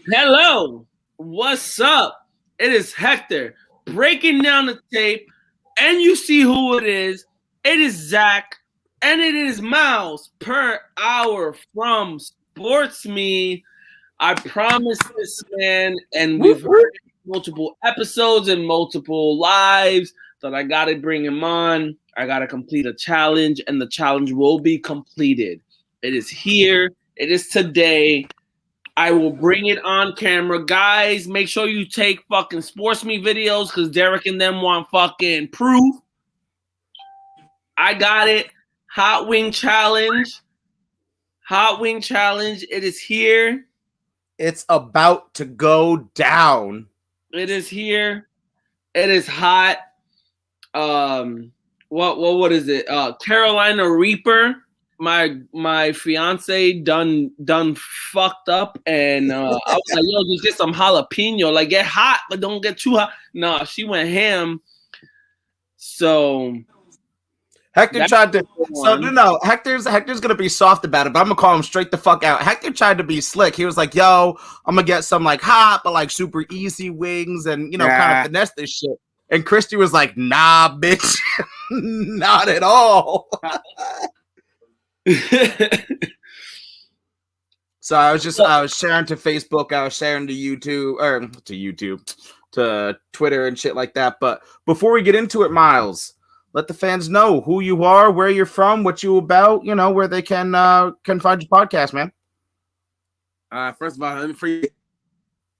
Hello, what's up? It is Hector breaking down the tape, and you see who it is. It is Zach, and it is Miles per hour from Sports Me. I promise this man, and Whoop, we've whoop. heard multiple episodes and multiple lives that I gotta bring him on. I gotta complete a challenge, and the challenge will be completed. It is here. It is today. I will bring it on camera. Guys, make sure you take fucking Sports Me videos because Derek and them want fucking proof. I got it. Hot Wing Challenge. Hot Wing Challenge. It is here. It's about to go down. It is here. It is hot. What is it? Carolina Reaper. My fiance done fucked up, and I was like, yo, just get some jalapeno, like get hot, but don't get too hot. No, she went ham. So Hector that's tried to. So one. no. Hector's gonna be soft about it, but I'm gonna call him straight the fuck out. Hector tried to be slick. He was like, "Yo, I'm gonna get some like hot but like super easy wings, and kind of finesse this shit." And Christy was like, "Nah, bitch, not at all." So I was sharing to Facebook, I was sharing to YouTube, to Twitter and shit like that. But before we get into it, Miles, let the fans know who you are, where you're from, what you about, where they can find your podcast, man. First of all, let me free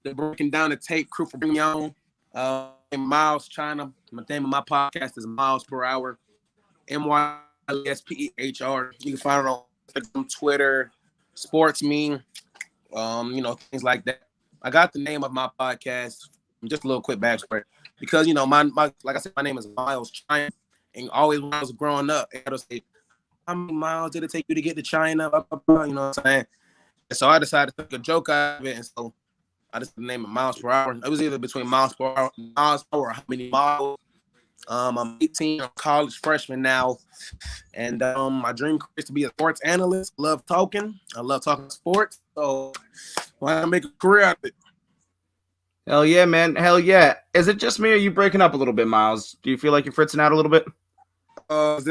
the breaking down the tape crew for bringing me on. I'm Miles China. The name of my podcast is Miles Per Hour. MylesPerHr. You can find it on Instagram, Twitter, Sports Me, things like that. I got the name of my podcast. Just a little quick backstory. Because my like I said, my name is Miles China. And always when I was growing up, I would say, how many miles did it take you to get to China? Blah, blah, blah, you know what I'm saying? And so I decided to make a joke out of it. And so I just named it Miles Per Hour. It was either between Miles Per Hour, or how many miles. I'm 18. I'm a college freshman now. And my dream is to be a sports analyst. Love talking. I love talking sports. So why not make a career out of it? Hell yeah, man. Hell yeah. Is it just me or are you breaking up a little bit, Miles? Do you feel like you're fritzing out a little bit? Hold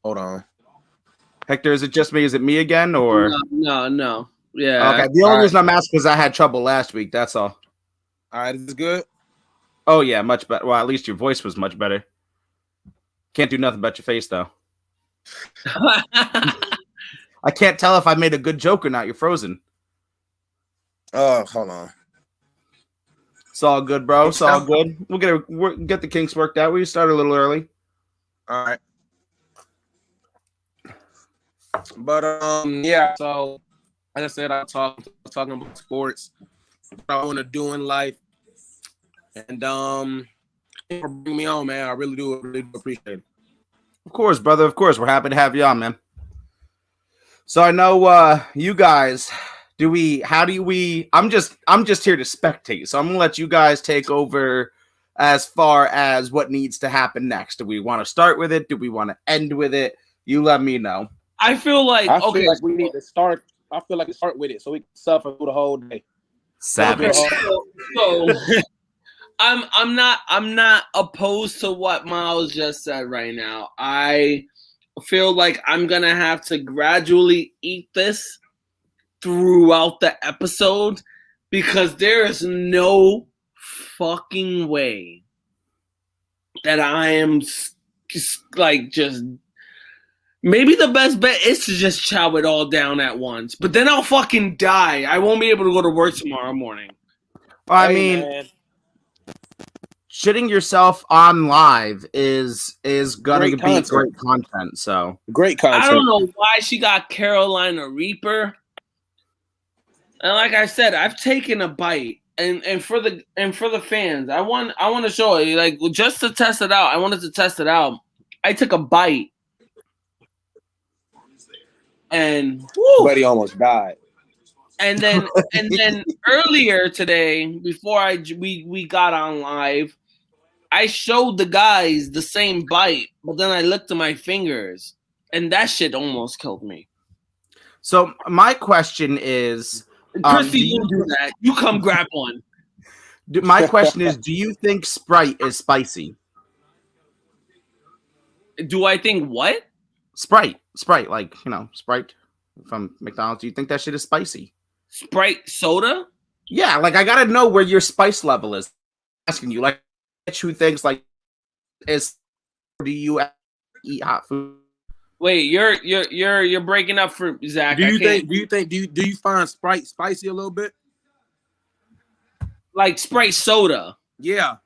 on. Hector, is it just me? Is it me again, or No. Yeah. Okay. The only reason I'm asking is I had trouble last week. That's all. All right, is this good? Oh yeah, much better. Well, at least your voice was much better. Can't do nothing about your face though. I can't tell if I made a good joke or not. You're frozen. Oh, hold on. It's all good, bro. It's all good. We'll get the kinks worked out. We started a little early. All right. But yeah. So as I said, I was talking about sports, what I want to do in life, and thank you for bringing me on, man. I really do appreciate it. Of course, brother. Of course, we're happy to have you on, man. So I know you guys. I'm just here to spectate. So I'm gonna let you guys take over as far as what needs to happen next. Do we want to start with it? Do we want to end with it? You let me know. I feel like we need to start. I feel like we start with it so we can suffer through the whole day. Savage. So I'm not opposed to what Miles just said right now. I feel like I'm gonna have to gradually eat this throughout the episode because there is no fucking way that I am just maybe the best bet is to just chow it all down at once, but then I'll fucking die. I won't be able to go to work tomorrow morning. I mean, shitting yourself on live is gonna be great content. So great content. I don't know why she got Carolina Reaper. And like I said, I've taken a bite, and for the fans, I want to show it, like just to test it out. I wanted to test it out. I took a bite, and buddy almost died. And then earlier today, before we got on live, I showed the guys the same bite, but then I looked at my fingers, and that shit almost killed me. So my question is, Christy, don't do that. You come grab one. my question is, do you think Sprite is spicy? Do I think what? Sprite, like Sprite from McDonald's. Do you think that shit is spicy? Sprite soda? Yeah, like I gotta know where your spice level is. I'm asking you, like, who thinks like is? Do you eat hot food? Wait, you're breaking up for Zach. Do you find Sprite spicy a little bit? Like Sprite soda? Yeah.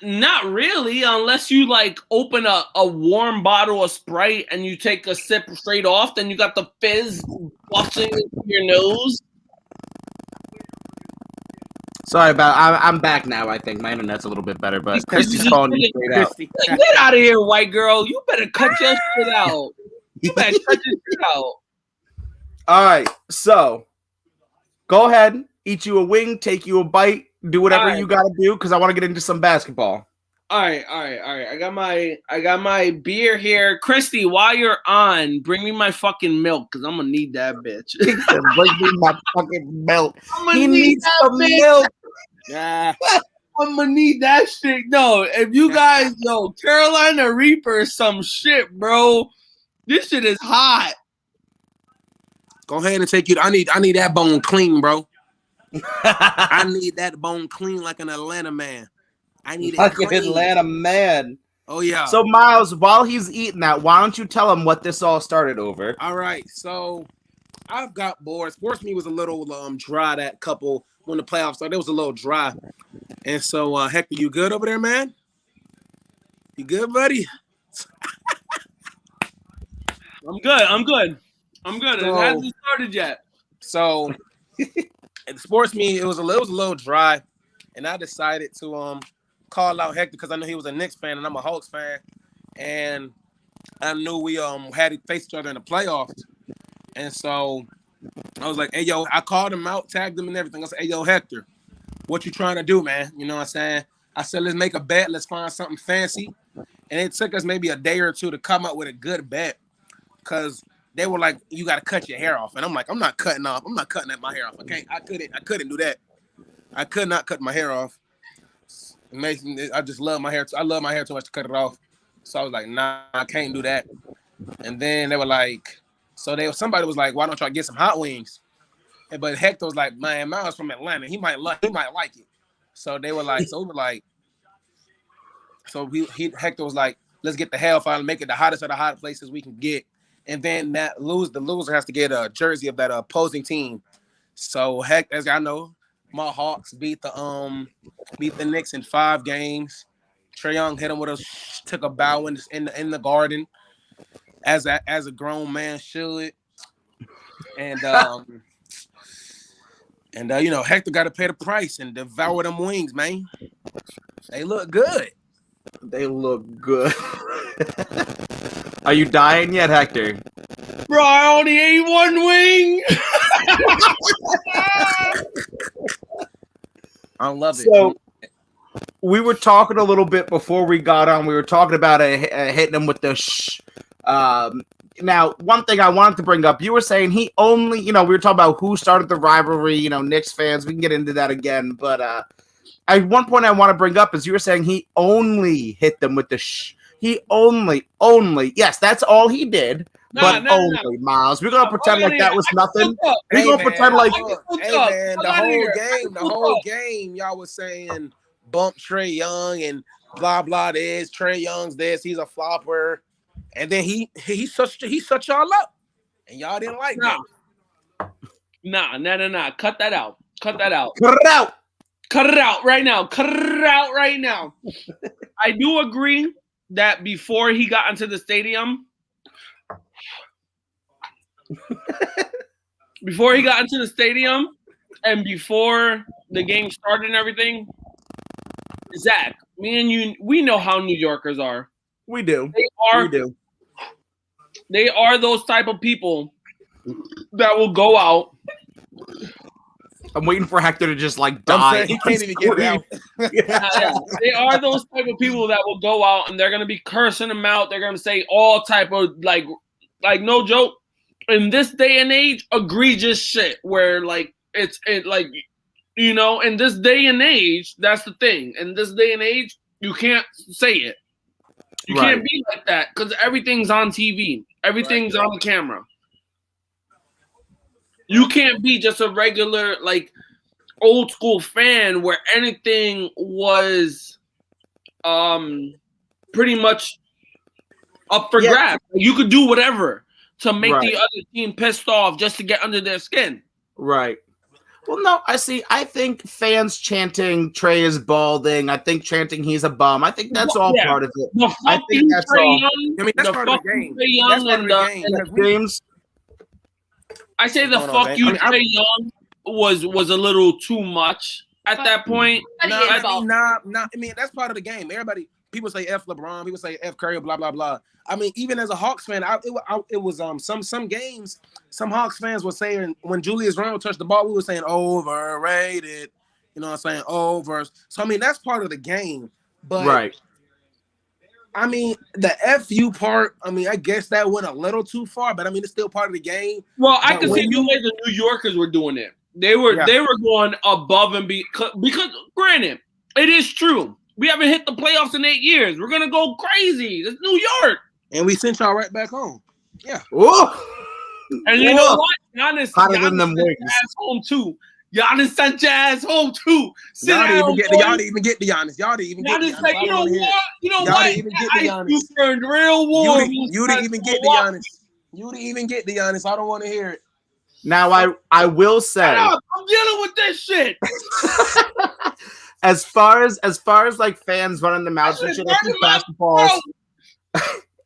Not really, unless you like open a warm bottle of Sprite and you take a sip straight off, then you got the fizz washing into your nose. Sorry about. I'm back now. I think my internet's a little bit better, but Christy's calling me straight out. Get out of here, white girl! You better cut your shit out. You better cut your shit out. All right, so go ahead, eat you a wing, take you a bite, do whatever you gotta do, because I want to get into some basketball. All right. I got my beer here. Christy, while you're on, bring me my fucking milk, because I'm gonna need that bitch. Bring me my fucking milk. He needs some milk. Yeah. I'm gonna need that shit. No, if you guys know Carolina Reaper is some shit, bro. This shit is hot. Go ahead and take you. I need that bone clean, bro. I need that bone clean like an Atlanta man. I need it like clean. an Atlanta man. Oh yeah. So Miles, while he's eating that, why don't you tell him what this all started over? All right. So I've got bored. Sports me was a little dry that couple when the playoffs started. It was a little dry. And so Hector, you good over there, man? You good, buddy? I'm good. So, it hasn't started yet. So at the sports meet, it was a little dry, and I decided to call out Hector because I knew he was a Knicks fan and I'm a Hawks fan, and I knew we had to face each other in the playoffs, and so I was like, hey yo, I called him out, tagged him and everything. I said, hey yo, Hector, what you trying to do, man? You know what I'm saying? I said, let's make a bet, let's find something fancy, and it took us maybe a day or two to come up with a good bet because they were like, you got to cut your hair off. And I'm like, I'm not cutting my hair off. I couldn't do that. I could not cut my hair off. I just love my hair. I love my hair too much to cut it off. So I was like, nah, I can't do that. And then they were like, somebody was like, why don't y'all get some hot wings? But Hector was like, man, Miles from Atlanta. He might like it. So they were like, Hector was like, let's get the hellfire and make it the hottest of the hot places we can get. And then the loser has to get a jersey of that opposing team. So as I know, my Hawks beat the Knicks in 5 games. Trae Young hit him took a bow in the garden, as a grown man should. And Hector got to pay the price and devour them wings, man. They look good. They look good. Are you dying yet, Hector? Bro, I only ate one wing. I love it. So we were talking a little bit before we got on. We were talking about hitting him with the shh. Now, one thing I wanted to bring up, you were saying he only, we were talking about who started the rivalry, Knicks fans. We can get into that again. But at one point I want to bring up is you were saying he only hit them with the shh. He only, yes, that's all he did. Only, Miles. We're going to pretend like that was nothing. We're going to pretend like... Hey, man, the whole game, y'all was saying bump Trae Young and blah, blah, this. Trae Young's this. He's a flopper. And then he shut y'all up. And y'all didn't like that. Nah. Cut that out. Cut it out. Cut it out right now. I do agree that before he got into the stadium, and before the game started and everything, Zach, me and you, we know how New Yorkers are. We do. They are those type of people that will go out I'm waiting for Hector to just like I'm die. saying he can't even get it out. Yeah. They are those type of people that will go out and they're gonna be cursing them out. They're gonna say all type of like no joke. In this day and age, egregious shit where like it's like you know, in this day and age, that's the thing. In this day and age, you can't say it. You can't be like that because everything's on TV. Everything's on the camera. You can't be just a regular like old school fan where anything was pretty much up for grabs. You could do whatever to make the other team pissed off just to get under their skin. Right. Well, no, I think fans chanting Trey is balding. I think chanting he's a bum. I think that's all part of it. I think that's all. I mean, that's part of the game. That's part of the game. James, I say the fuck you, Trey Young was a little too much at that point. I mean, that's part of the game. People say F LeBron, people say F Curry, blah blah blah. I mean, even as a Hawks fan, it was some games. Some Hawks fans were saying when Julius Randle touched the ball, we were saying overrated. You know what I'm saying? Over. So I mean, that's part of the game. But I mean, the FU part, I mean, I guess that went a little too far, but I mean, it's still part of the game. Well, I can see the way the New Yorkers were doing it. They were going above and because granted, it is true. We haven't hit the playoffs in 8 years. We're gonna go crazy. It's New York. And we sent y'all right back home. Yeah. Whoa. And you know what? Giannis them sent your ass home too. Giannis sent your ass home too. Y'all didn't even get the Giannis. Y'all didn't even get the Giannis. Like, you know what? You know y'all what? Didn't even get the Giannis. You turned real warm. You didn't even get the Giannis. You didn't even get the Giannis. I don't want to hear it. Now I will say I'm dealing with this shit. as far as like fans running their mouths and shit,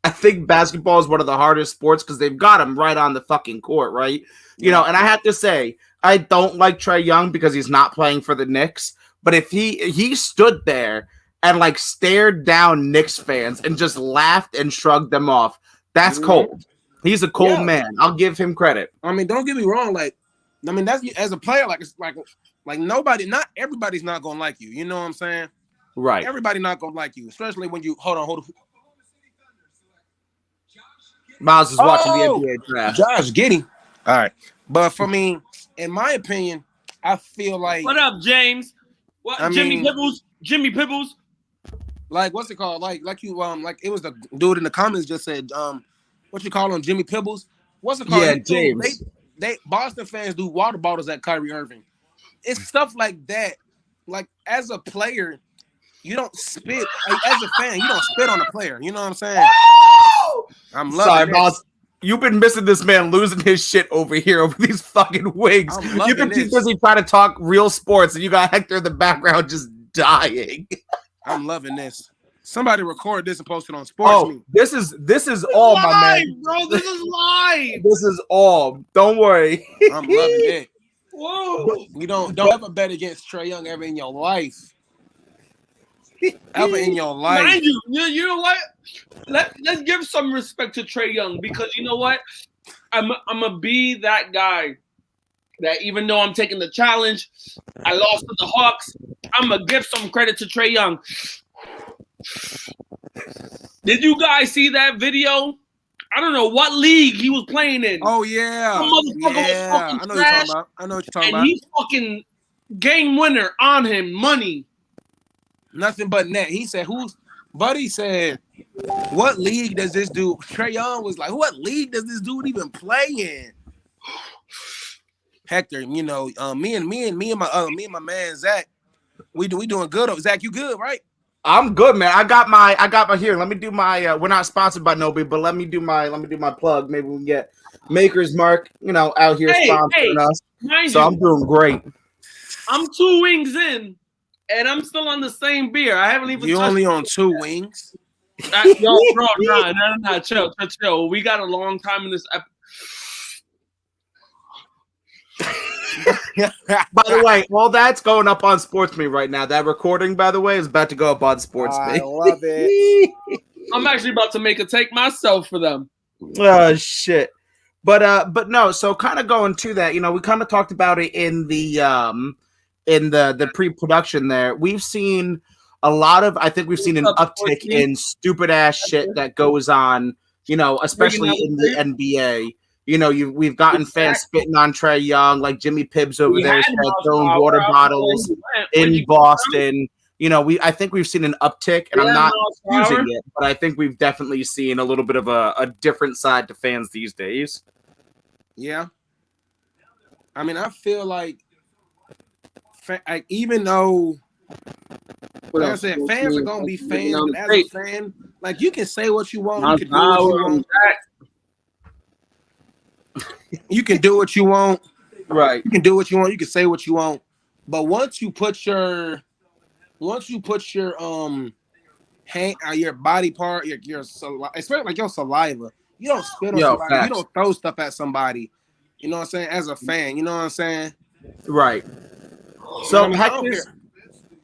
I think basketball is one of the hardest sports because they've got him right on the fucking court, right? You know, and I have to say, I don't like Trey Young because he's not playing for the Knicks. But if he stood there and like stared down Knicks fans and just laughed and shrugged them off, that's cold. He's a cold man. I'll give him credit. I mean, don't get me wrong. Like, I mean, that's as a player, like it's like nobody, not everybody's not gonna like you. You know what I'm saying? Right. Everybody not gonna like you, especially when you hold on. Miles is watching the NBA draft. Josh Giddey. All right, but for me, in my opinion, I feel like what up, James? What Jimmy Pibbles? Like what's it called? Like you like it was the dude in the comments just said what you call him, Jimmy Pibbles? What's it called? Yeah, James. They Boston fans do water bottles at Kyrie Irving. It's stuff like that. Like as a player, you don't spit. Like, as a fan, you don't spit on a player. You know what I'm saying? I'm loving it. Boss. You've been missing this man losing his shit over here over these fucking wigs. You've been too busy trying to talk real sports, and you got Hector in the background just dying. I'm loving this. Somebody record this and post it on Sports Me. This is all live, my man. Bro, this is live. This is all. Don't worry. I'm loving it. Whoa. You don't ever bet against Trey Young ever in your life. Ever in your life. Mind you know what? Let's give some respect to Trey Young because you know what? I'm gonna be that guy that even though I'm taking the challenge, I lost to the Hawks. I'm gonna give some credit to Trey Young. Did you guys see that video? I don't know what league he was playing in. Oh yeah, I know what you're talking about. I know what you're talking about. And he fucking game winner on him, money. Nothing but net. He said, Buddy said, what league does this dude? Trey Young was like, what league does this dude even play in? Hector, you know, me and my man Zach, we doing good. Zach, you good, right? I'm good, man. I got my here. Let me do my we're not sponsored by nobody, but let me do my plug. Maybe we can get Maker's Mark, you know, out here sponsoring us. So I'm doing great. I'm 2 wings in, and I'm still on the same beer. I haven't even. You only on 2 wings? Yo, bro, nah, chill. We got a long time in this episode. By the way, all that's going up on Sports Me right now. That recording, by the way, is about to go up on Sports Me. I love it. I'm actually about to make a take myself for them. Oh shit! But no. So kind of going to that, we kind of talked about it in the pre-production. There, we've seen a lot of. I think we've seen an uptick in stupid ass shit that goes on. Especially in the NBA. We've gotten fans spitting on Trae Young, like Jimmy Pibbs over there, throwing water bottles in Boston. I think we've seen an uptick, and I'm not using it, but I think we've definitely seen a little bit of a different side to fans these days. Yeah. I mean, I feel like even though, like I said, fans are gonna be fans, but as a fan, like you can say what you want, you can do what you want. You can do what you want, right? You can do what you want. You can say what you want, but once you put your hand, your body part, your especially like your saliva, you don't spit on somebody, you don't throw stuff at somebody. You know what I'm saying? As a fan, you know what I'm saying? Right. So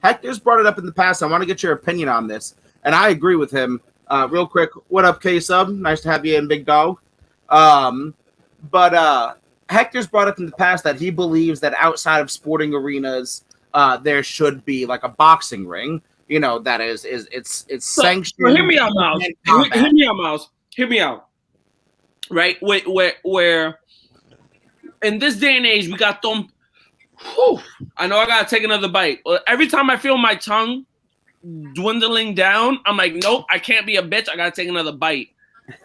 Hector's brought it up in the past. I want to get your opinion on this, and I agree with him. Real quick, what up, K-Sub? Nice to have you in, big dog. But Hector's brought up in the past that he believes that outside of sporting arenas, there should be like a boxing ring. That it's sanctioned. So hear me out, Miles. Hear me out, Miles. Hear me out. Right? Where in this day and age, we got them. Whew, I know I gotta take another bite. Every time I feel my tongue dwindling down, I'm like, nope, I can't be a bitch. I gotta take another bite.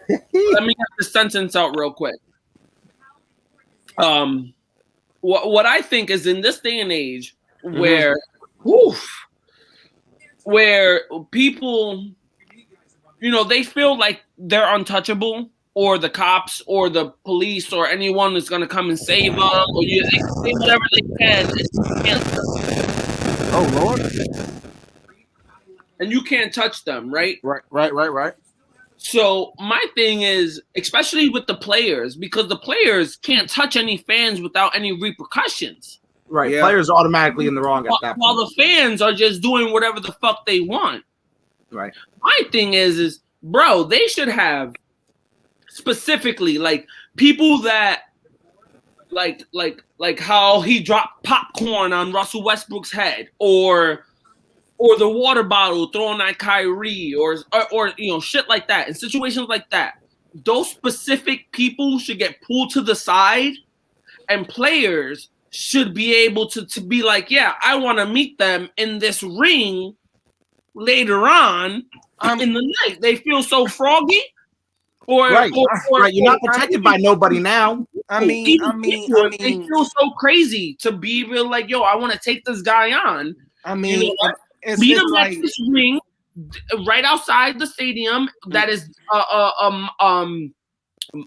Let me get this sentence out real quick. What I think is in this day and age where where people, they feel like they're untouchable, or the cops or the police or anyone is going to come and save them, or they can say whatever they can. Oh, Lord. And you can't touch them, right? Right. So my thing is, especially with the players, because the players can't touch any fans without any repercussions. Right. Yeah. Players are automatically in the wrong at that point. While the fans are just doing whatever the fuck they want. Right. My thing is, bro, they should have specifically like people that like how he dropped popcorn on Russell Westbrook's head, or the water bottle thrown at Kyrie, or shit like that. In situations like that, those specific people should get pulled to the side, and players should be able to be like, yeah, I want to meet them in this ring later on in the night. They feel so froggy. Right. You're not protected by nobody now. I mean, they feel so crazy to be real. Like, yo, I want to take this guy on. I mean, meet him at this ring right outside the stadium that is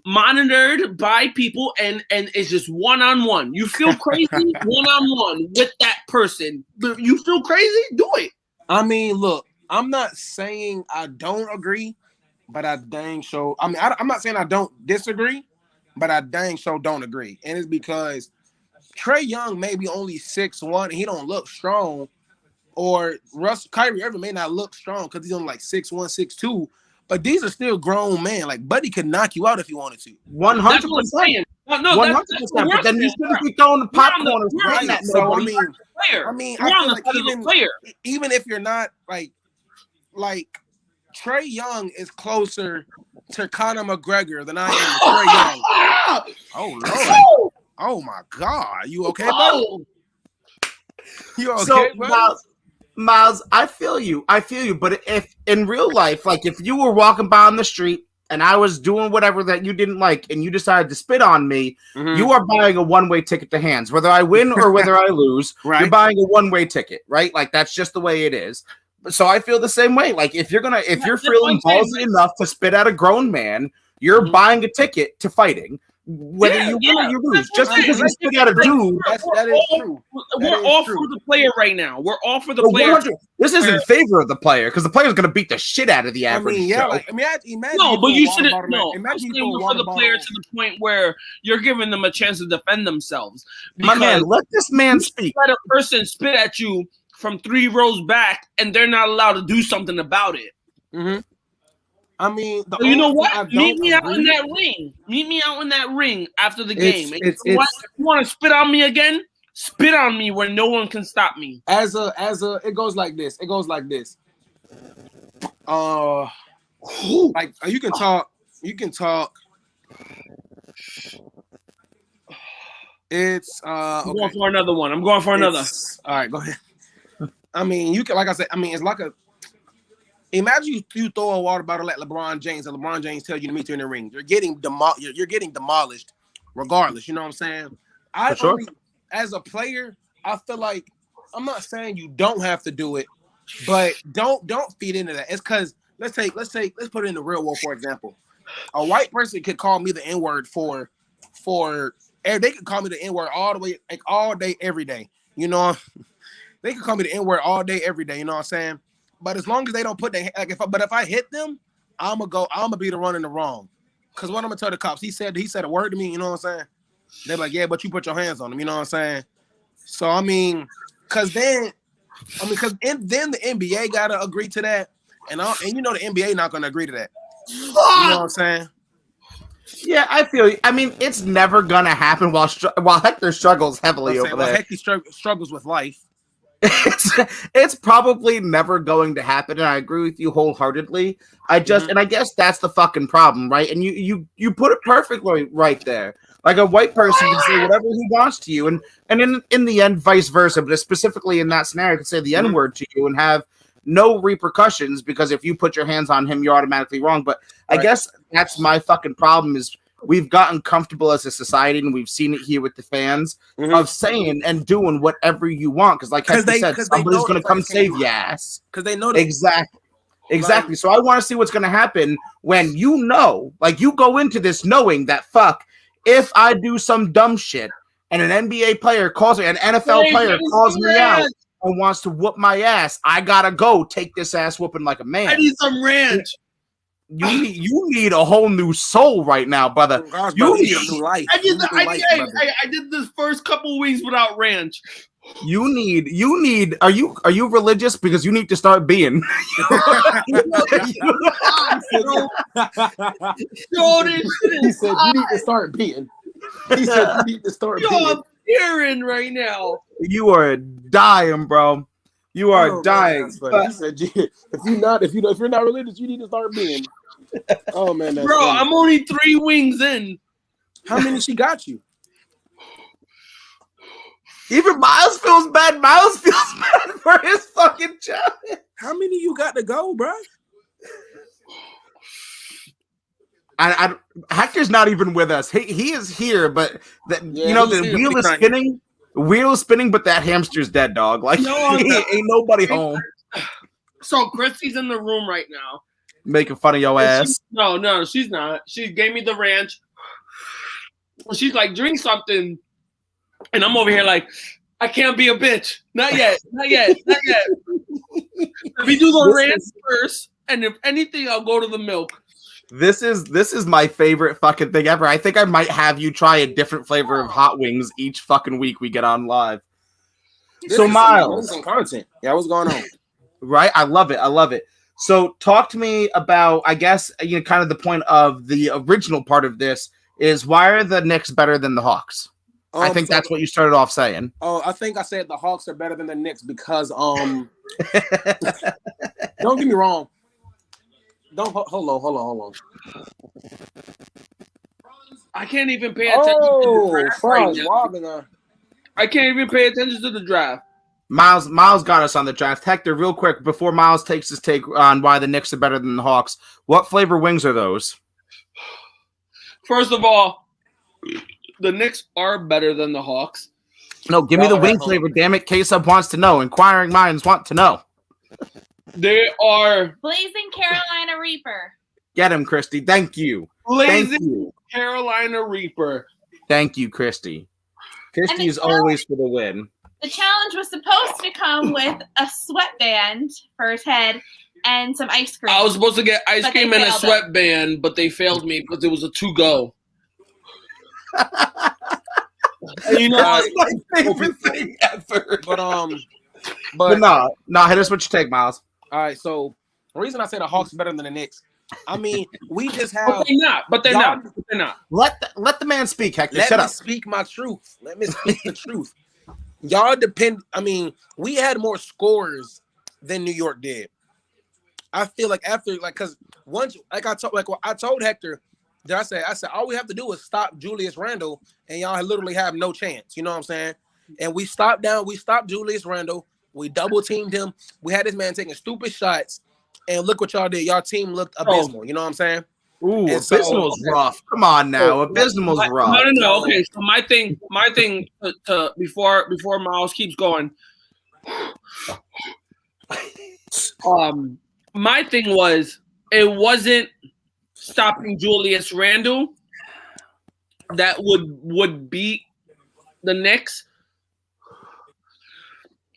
monitored by people, and it's just one-on-one. You feel crazy one-on-one with that person. You feel crazy? Do it. I mean, look, I'm not saying I don't agree, but I dang sure. I mean, I'm not saying I don't disagree, but I dang sure don't agree. And it's because Trae Young may be only 6'1" and he don't look strong, or Kyrie Irving may not look strong because he's only like 6'1", 6'2". But these are still grown men. Like, Buddy could knock you out if he wanted to. 100%. 100%. But then you shouldn't be throwing the popcorn or spraying that. So I mean, I feel like even if you're not like Trae Young is closer to Conor McGregor than I am to Trae Young. Oh Lord! Oh my God! You okay, bro? You okay, bro? Miles, I feel you. But if in real life, like if you were walking by on the street and I was doing whatever that you didn't like and you decided to spit on me, you are buying a one-way ticket to hands. Whether I win or whether I lose, you're buying a one-way ticket, right? Like that's just the way it is. So I feel the same way. Like if you're feeling ballsy enough to spit at a grown man, you're buying a ticket to fighting. Whether you win or you lose, just because you spit at a dude, that is true. We're all for the player right now. We're all for the player. This is in favor of the player because the player is going to beat the shit out of the average. Imagine no, but you shouldn't. No, imagine you for the player to the point where you're giving them a chance to defend themselves. My man, let this man speak. Let a person spit at you from 3 rows back, and they're not allowed to do something about it. I mean, the You know only thing I what? Meet don't me out in agree- that ring. Meet me out in that ring after the It's- game. And it's- you know what? it's- If you want to spit on me again, spit on me where no one can stop me. as a it goes like this. It goes like this. Like you can talk. It's I'm okay. going for another one. I'm going for another. All right, go ahead. I mean, you can, like I said, I mean, it's like a. Imagine you throw a water bottle at LeBron James, and LeBron James tells you to meet you in the ring. You're getting you're getting demolished, regardless. You know what I'm saying? Sure. As a player, I feel like I'm not saying you don't have to do it, but don't feed into that. It's because let's put it in the real world, for example. A white person could call me the N-word for they could call me the N-word all the way, like all day, every day. You know, they could call me the N-word all day, every day. You know what I'm saying? But as long as they don't put their like, if I hit them, I'm gonna be the one in the wrong. Cause what I'm gonna tell the cops, he said a word to me. You know what I'm saying? They're like, yeah, but you put your hands on him. You know what I'm saying? So I mean, then the NBA gotta agree to that, and you know the NBA not gonna agree to that. You know what I'm saying? Yeah, I feel you. I mean, it's never gonna happen while Hector struggles heavily over there. Hector struggles with life. It's probably never going to happen, and I agree with you wholeheartedly. And I guess that's the fucking problem, right? And you put it perfectly right there. Like a white person can say whatever he wants to you, and in the end, vice versa. But specifically in that scenario, can say the N-word to you and have no repercussions because if you put your hands on him, you're automatically wrong. But I guess that's my fucking problem is we've gotten comfortable as a society, and we've seen it here with the fans of saying and doing whatever you want. Because like Hector said, somebody's going to come save your ass. Because they know Exactly. Like, so I want to see what's going to happen when like you go into this knowing that if I do some dumb shit and an NBA player calls me, an NFL player calls me out and wants to whoop my ass, I gotta go take this ass whooping like a man. I need some ranch. You need a whole new soul right now, brother. You need a new life. I did this first couple weeks without ranch. You need. Are you religious? Because you need to start being. He said you need to start being. He said you need to start being. I'm hearing right now. You are dying, bro. You are dying. Man, he said, if you're not religious, you need to start being. Oh man, that's bro, funny. I'm only 3 wings in. How many she got you? Even Miles feels bad. Miles feels bad for his fucking challenge. How many you got to go, bro? Hector's not even with us. He is here, but the wheel is spinning. Wheel is spinning, but that hamster's dead, dog. Like ain't nobody home. So Christy's in the room right now, making fun of your ass. No, she's not. She gave me the ranch. She's like, drink something, and I'm over here like, I can't be a bitch. Not yet. If we do the ranch first, and if anything, I'll go to the milk. This is my favorite fucking thing ever. I think I might have you try a different flavor of hot wings each fucking week we get on live. So Miles, some content. Yeah, what's going on? Right, I love it. So talk to me about, I guess, kind of the point of the original part of this is why are the Knicks better than the Hawks? I think that's what you started off saying. Oh, I think I said the Hawks are better than the Knicks because don't get me wrong. Hold on. I can't even pay attention to the draft right now. I can't even pay attention to the draft. Miles got us on the draft. Hector, real quick, before Miles takes his take on why the Knicks are better than the Hawks, what flavor wings are those? First of all, the Knicks are better than the Hawks. No, give me the wing flavor, damn it. K-Sub wants to know. Inquiring minds want to know. They are Blazing Carolina Reaper. Get him, Christy. Thank you. Blazing Carolina Reaper. Thank you, Christy. Christy is always for the win. The challenge was supposed to come with a sweatband for his head and some ice cream. I was supposed to get ice cream and a sweatband, but they failed me because it was a to-go. You know, that's my favorite thing ever. But no, hit us with your take, Miles. All right, so the reason I say the Hawks are better than the Knicks I mean, we just But have. they're not. But they're Y'all- not. But they're not. Let the man speak, Hector. Let Shut me up. speak my truth. Let me speak the truth. Y'all depend. I mean, we had more scores than New York did. I feel like after, like, because once, like I told Hector, that I said, all we have to do is stop Julius Randle, and y'all literally have no chance. You know what I'm saying? And we stopped Julius Randle. We double teamed him. We had this man taking stupid shots, and look what y'all did. Y'all team looked abysmal. You know what I'm saying? Ooh, And so- Abysmal's rough. Come on now, Abysmal's rough. No. Okay, so my thing to before Miles keeps going. My thing was it wasn't stopping Julius Randle that would beat the Knicks.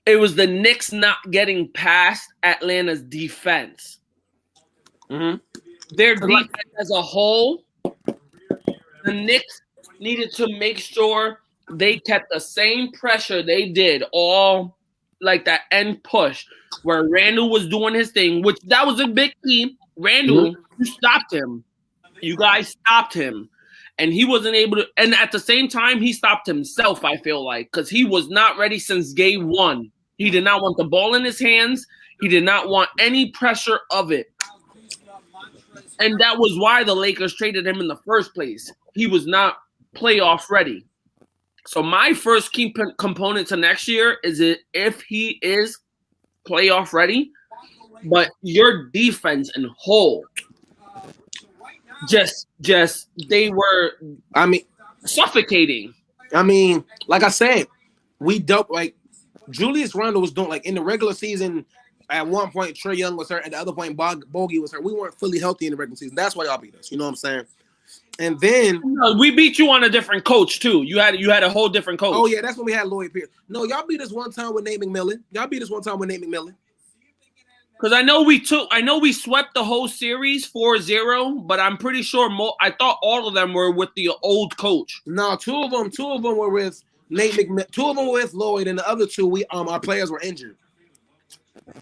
It was the Knicks not getting past Atlanta's defense. Mm-hmm. Their defense as a whole, the Knicks needed to make sure they kept the same pressure they did all like that end push where Randle was doing his thing, which that was a big key. Randle, you stopped him. You guys stopped him. And he wasn't able to, and at the same time, he stopped himself, I feel like, because he was not ready since game one. He did not want the ball in his hands. He did not want any pressure of it. And that was why the Lakers traded him in the first place. He was not playoff ready. So my first key component to next year is if he is playoff ready, but your defense in whole, just they were, I mean, suffocating. I mean, like I said, we don't like Julius Randle was doing like in the regular season. At one point, Trae Young was hurt. At the other point, Bogey was hurt. We weren't fully healthy in the regular season. That's why y'all beat us. You know what I'm saying? And then We beat you on a different coach too. You had a whole different coach. oh yeah, that's when we had Lloyd Pierce. No, y'all beat us one time with Nate McMillan. Because I know we swept the whole series 4-0, but I'm pretty sure I thought all of them were with the old coach. No, two of them were with Nate McMillan. Two of them were with Lloyd, and the other two, our players were injured.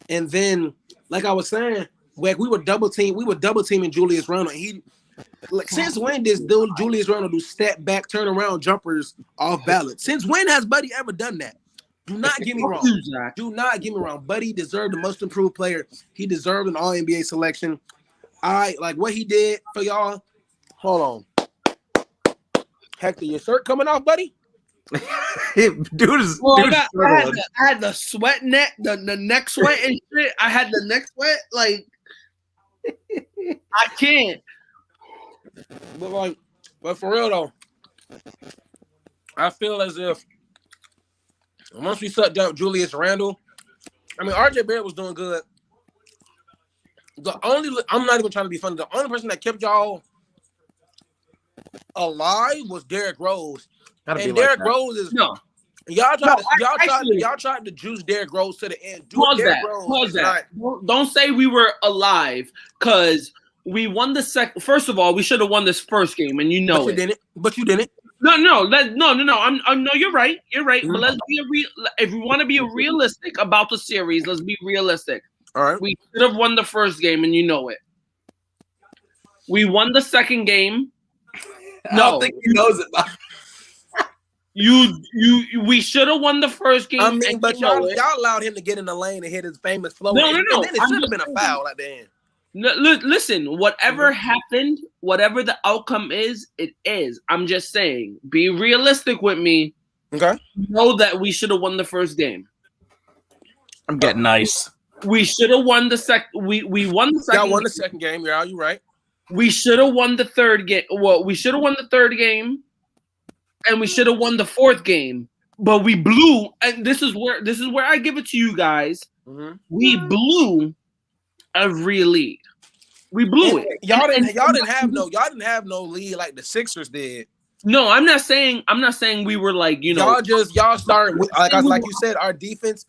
And then, like I was saying, like we were double teaming Julius Randle. Since when does Julius Randle do step back, turn around jumpers off balance? Since when has Buddy ever done that? Do not get me wrong. Do not get me wrong. Buddy deserved the most improved player. He deserved an All-NBA selection. I like what he did for y'all. Hold on. Hector, your shirt coming off, buddy? I had the sweat net, the neck sweat and shit. I had the neck sweat. Like, I can't. But for real though, I feel as if once we shut down Julius Randle, I mean RJ Barrett was doing good. I'm not even trying to be funny. The only person that kept y'all alive was Derrick Rose. And Derrick Rose is y'all tried to juice Derrick Rose to the end. Pause that. Don't say we were alive because we won the second. First of all, we should have won this first game, and you know But you didn't. No. No. No, you're right. You're right. Mm-hmm. But let's be if we want to be realistic about the series, let's be realistic. All right. We should have won the first game, and you know it. We won the second game. I don't think he knows it. We should have won the first game. I mean, but y'all allowed him to get in the lane and hit his famous flow. No. And then it should have been a foul at the end. No, listen, whatever happened, whatever the outcome is, it is. I'm just saying, be realistic with me. Okay. Know that we should have won the first game. I'm getting nice. We should have won the second. We won the second. Y'all won the second game. Yeah, you right. We should have won the third game. Well, we should have won the third game, and we should have won the fourth game. But we blew, and this is where I give it to you guys. Mm-hmm. We blew every lead. We blew it. Y'all didn't have no lead like the Sixers did. No, I'm not saying we were like, you know. Y'all started with, like you said, our defense.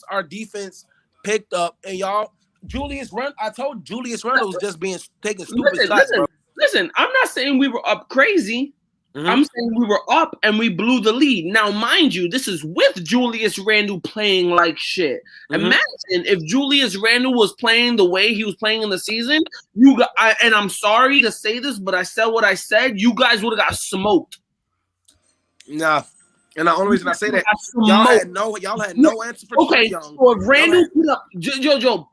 Our defense picked up, and y'all. I told Julius Randle was just taking stupid shots, bro. Listen, I'm not saying we were up crazy. Mhm. I'm saying we were up and we blew the lead. Now, mind you, this is with Julius Randle playing like shit. Mhm. Imagine if Julius Randle was playing the way he was playing in the season. And I'm sorry to say this, but I said what I said. You guys would have got smoked. Nah. And the only reason I say that, Got y'all smoked. had no answer for Trae Okay, Young. so if Randle put up, Joe,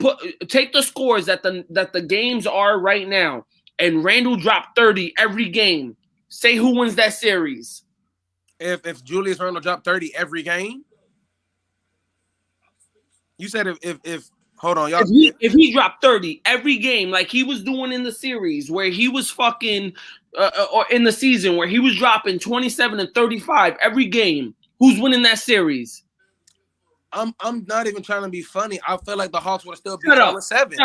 take the scores that the games are right now, and Randle dropped 30 every game. Say who wins that series. If Julius Randle dropped 30 every game, you said if hold on, y'all. If he dropped 30 every game like he was doing in the series where he was fucking or in the season where he was dropping 27 and 35 every game, who's winning that series? I'm not even trying to be funny. I feel like the Hawks would have still beat y'all in 7.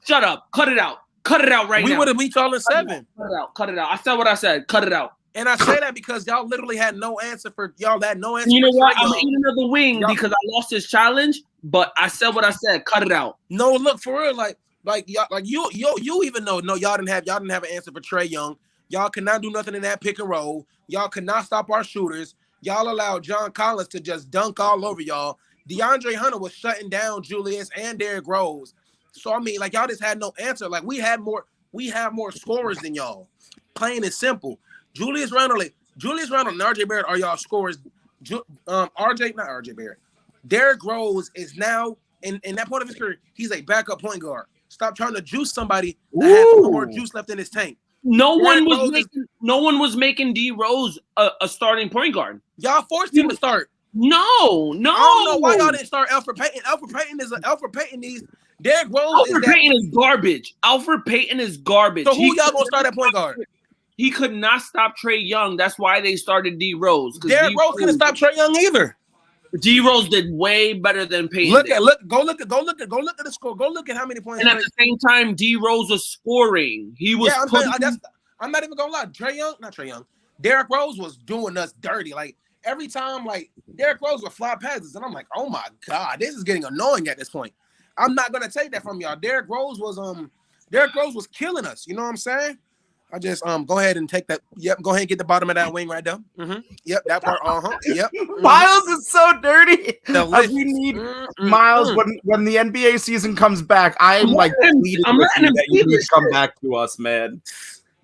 Shut up. Cut it out. Cut it out right now. We would have beat y'all in 7. Cut it out. I said what I said. Cut it out. And I say that because y'all literally had no answer for y'all. Had no answer. You know for what? Trae I'm Young. eating another wing because I lost this challenge. But I said what I said. Cut it out. No, look for real. Like y'all, like you even know. No, y'all didn't have an answer for Trae Young. Y'all could not do nothing in that pick and roll. Y'all could not stop our shooters. Y'all allowed John Collins to just dunk all over y'all. DeAndre Hunter was shutting down Julius and Derrick Rose. So I mean, like y'all just had no answer. Like we have more scorers than y'all. Plain and simple. Julius Randle and RJ Barrett are y'all scorers. RJ Barrett. Derrick Rose is now in that point of his career, he's a backup point guard. Stop trying to juice somebody that has no more juice left in his tank. No one was making D Rose a starting point guard. Y'all forced him to start. No. I don't know why y'all didn't start Alfred Payton. Alfred Payton needs Derrick Rose. Payton is garbage. Alfred Payton is garbage. So who y'all gonna start at point guard? He could not stop Trae Young. That's why they started D Rose. Derrick Rose couldn't stop Trae Young either. D Rose did way better than Payton. Go look at the score. Go look at how many points. And at the same time, D Rose was scoring. He was. Yeah, I'm not even gonna lie. Derrick Rose was doing us dirty. Like every time, like Derrick Rose would fly passes, and I'm like, oh my god, this is getting annoying at this point. I'm not gonna take that from y'all. Derrick Rose was killing us. You know what I'm saying? I just go ahead and take that. Yep, go ahead and get the bottom of that wing right there. Mm-hmm. Yep, that part. Yep. Mm-hmm. Miles is so dirty. We need Miles Mm-hmm. when the NBA season comes back. I'm like, letting him that you need to come back to us, man.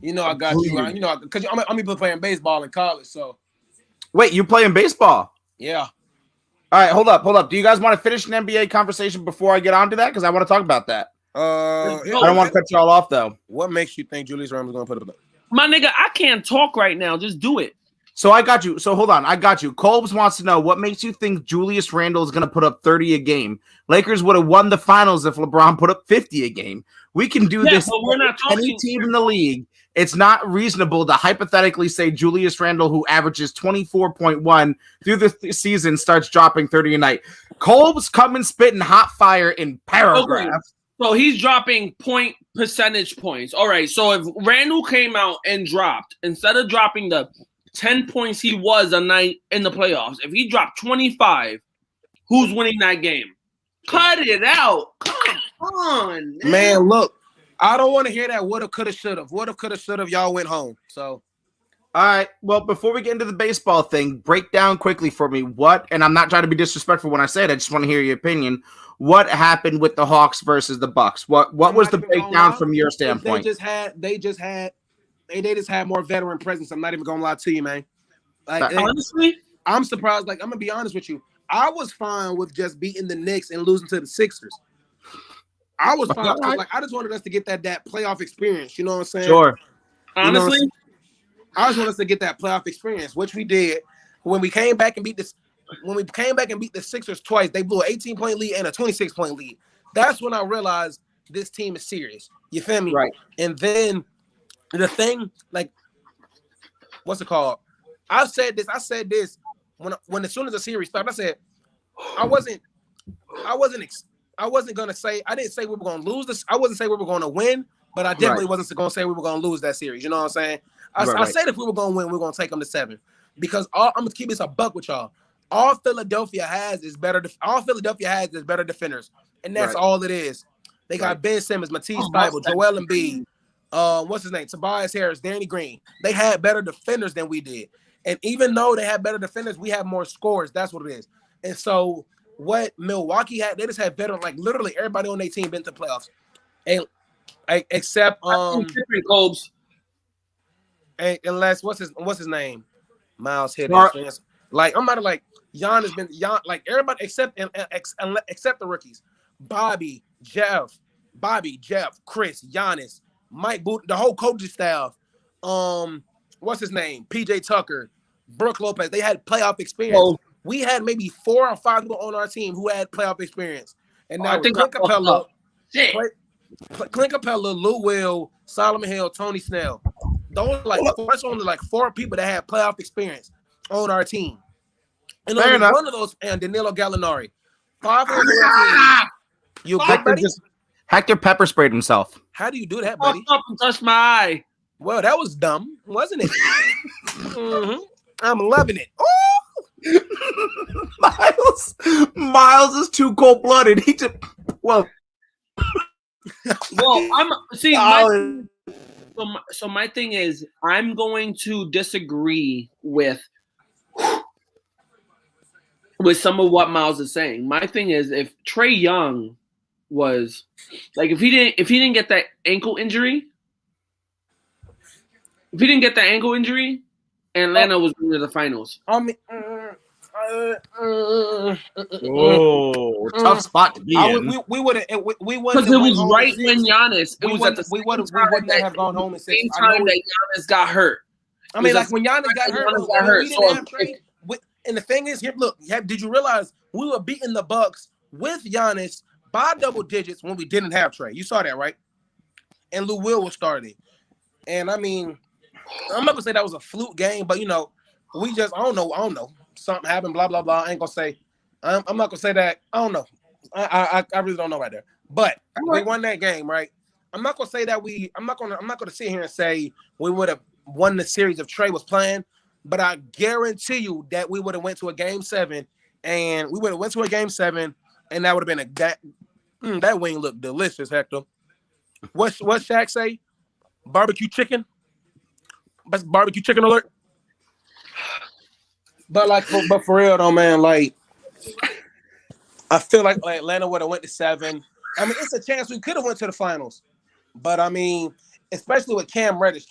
You know I got you. You know because I'm playing baseball in college. So wait, you playing baseball? Yeah. All right, hold up. Do you guys want to finish an NBA conversation before I get on to that? Because I want to talk about that. I don't want to cut y'all off though. What makes you think Julius Randle is going to put up? My nigga, I can't talk right now. Just do it. So I got you. So hold on. I got you. Colbs wants to know what makes you think Julius Randle is going to put up 30 a game. Lakers would have won the finals if LeBron put up 50 a game. We can do this. But we're not talking. Any team in the league. It's not reasonable to hypothetically say Julius Randle, who averages 24.1 through the season, starts dropping 30 a night. Colbs come and spitting hot fire in paragraphs. Okay. So he's dropping percentage points. All right. So if Randle came out and dropped, instead of dropping the 10 points he was a night in the playoffs, if he dropped 25, who's winning that game? Cut it out. Come on. Man, look, I don't want to hear that woulda, coulda, shoulda. Woulda, coulda, shoulda, y'all went home. So. All right. Well, before we get into the baseball thing, break down quickly for me what, and I'm not trying to be disrespectful when I say it, I just want to hear your opinion. What happened with the Hawks versus the Bucks? What was the breakdown from your standpoint? They just had more veteran presence. I'm not even gonna lie to you, man. Like honestly, I'm surprised. Like I'm gonna be honest with you. I was fine with just beating the Knicks and losing to the Sixers. I was fine. Like I just wanted us to get that playoff experience. You know what I'm saying? Sure. Honestly, I just wanted us to get that playoff experience, which we did. When we came back and beat the Sixers twice, they blew an 18-point lead and a 26-point lead. That's when I realized this team is serious. You feel me? Right. And then the thing, like, what's it called? I said this when as soon as the series started. I said I didn't say we were going to lose this. I wasn't saying we were going to win, but I definitely wasn't going to say we were going to lose that series. You know what I'm saying? I said if we were going to win, we were going to take them to 7 because I'm going to keep this a buck with y'all. All Philadelphia has is better defenders, and that's all it is. They got Ben Simmons, Matisse Thybulle, Joel Embiid, what's his name? Tobias Harris, Danny Green. They had better defenders than we did. And even though they had better defenders, we have more scores. That's what it is. And so what Milwaukee had, they just had better, like literally everybody on their team been to playoffs. And except unless what's his name? Miles hit it. Like I'm not like Giannis been like everybody except the rookies. Bobby, Jeff, Chris, Giannis, Mike Boot, the whole coaching staff. What's his name? PJ Tucker, Brooke Lopez. They had playoff experience. Oh. We had maybe 4 or 5 people on our team who had playoff experience. And now Clint Capella, Lou Will, Solomon Hill, Tony Snell. Those are that's only like 4 people that had playoff experience on our team. And only one of those, and Danilo Gallinari. 5 on our team. You Hector pepper sprayed himself. How do you do that, buddy? Up and touch my eye. Well, that was dumb, wasn't it? Mm-hmm. I'm loving it. Ooh! Miles is too cold-blooded. He just I'm see. So my thing is, I'm going to disagree with some of what Miles is saying. My thing is, if Trae Young was like, if he didn't get that ankle injury, Atlanta was going to the finals. I mean, tough spot to be in. We would have because it was right when Giannis. It was at the same time that have gone home. Same time that Giannis got hurt. I mean, like when Giannis got hurt, we didn't have Trae. And the thing is, here, look, did you realize we were beating the Bucks with Giannis by double digits when we didn't have Trae? You saw that, right? And Lou Will was starting. And I mean, I'm not gonna say that was a fluke game, but we just I don't know. Something happened, blah blah blah. I ain't gonna say. I'm not gonna say that. I don't know. I really don't know right there. But we won that game, right? I'm not gonna say that I'm not gonna sit here and say we would have won the series if Trae was playing. But I guarantee you that we would have went to a game 7, and that would have been that wing looked delicious, Hector. What Shaq say? Barbecue chicken. That's barbecue chicken alert. But for real though, man, like I feel like Atlanta would have went to 7. I mean, it's a chance we could have went to the finals. But I mean, especially with Cam Reddish.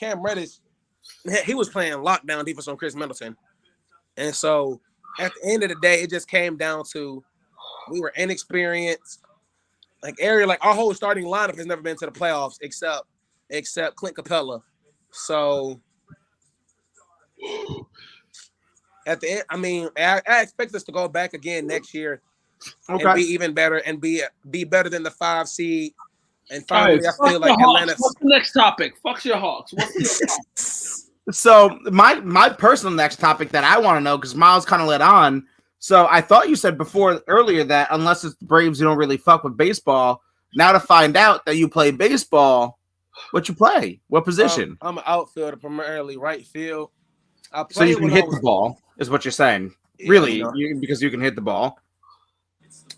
He was playing lockdown defense on Chris Middleton. And so at the end of the day, it just came down to we were inexperienced. Like our whole starting lineup has never been to the playoffs except Clint Capella. So at the end, I mean, I expect us to go back again next year and be even better and be better than the 5 seed. And finally, I feel like Atlanta. What's the next topic? Fuck your Hawks. What's the next topic? So my personal next topic that I want to know, because Miles kind of led on. So I thought you said earlier that unless it's the Braves, you don't really fuck with baseball. Now to find out that you play baseball, what you play? What position? I'm an outfielder, primarily right field. So you can hit the ball, is what you're saying. Yeah, really, because you can hit the ball.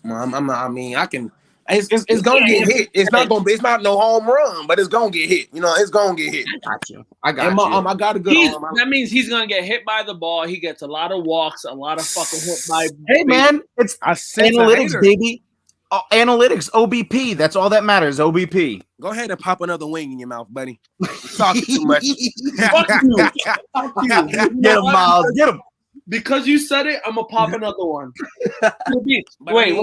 I can. It's gonna get hit. It's not no home run, but it's gonna get hit. It's gonna get hit. I got you. I got a good arm. That means he's gonna get hit by the ball. He gets a lot of walks, a lot of fucking hit by. Hey man, it's analytics, baby. Analytics, OBP. That's all that matters. OBP. Go ahead and pop another wing in your mouth, buddy. You're talking too much. Fuck you. Get him, Miles. Get him. Because you said it, I'm gonna pop another one. Wait.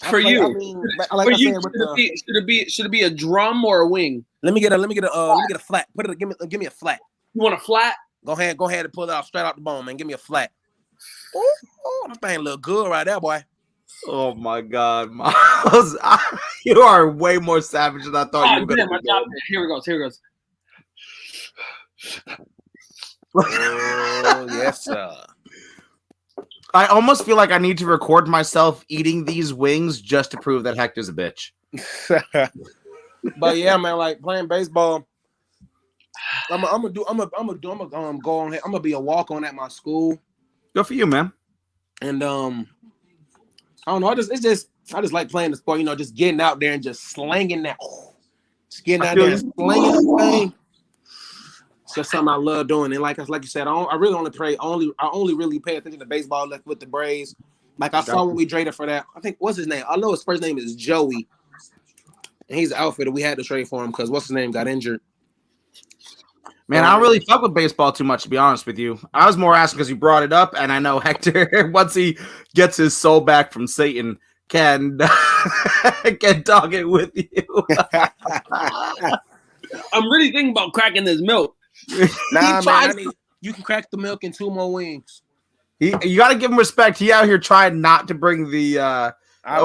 For you, should it be a drum or a wing? Let me get a flat. Give me a flat. You want a flat? Go ahead and pull it out straight out the bone, man. Give me a flat. Oh, that thing look good right there, boy. Oh my God, Miles, you are way more savage than I thought you were gonna be. Here it goes. Oh yes, sir. I almost feel like I need to record myself eating these wings just to prove that Hector's a bitch. But yeah, man, like playing baseball, I'm gonna go on here. I'm gonna be a walk on at my school. Good for you, man. And I don't know. I just like playing the sport. Just getting out there and just slanging that. Just getting out there and slinging the thing. It's just something I love doing. And like you said, I really only really pay attention to baseball like with the Braves. Like I saw when we traded for that. I think what's his name? I know his first name is Joey. And he's the outfitter. We had to trade for him because what's his name got injured. Man, I don't really fuck with baseball too much, to be honest with you. I was more asking because you brought it up, and I know Hector, once he gets his soul back from Satan, can dog it with you. I'm really thinking about cracking this milk. Nah, man, you can crack the milk in 2 more wings. You got to give him respect. He out here trying not to bring the. I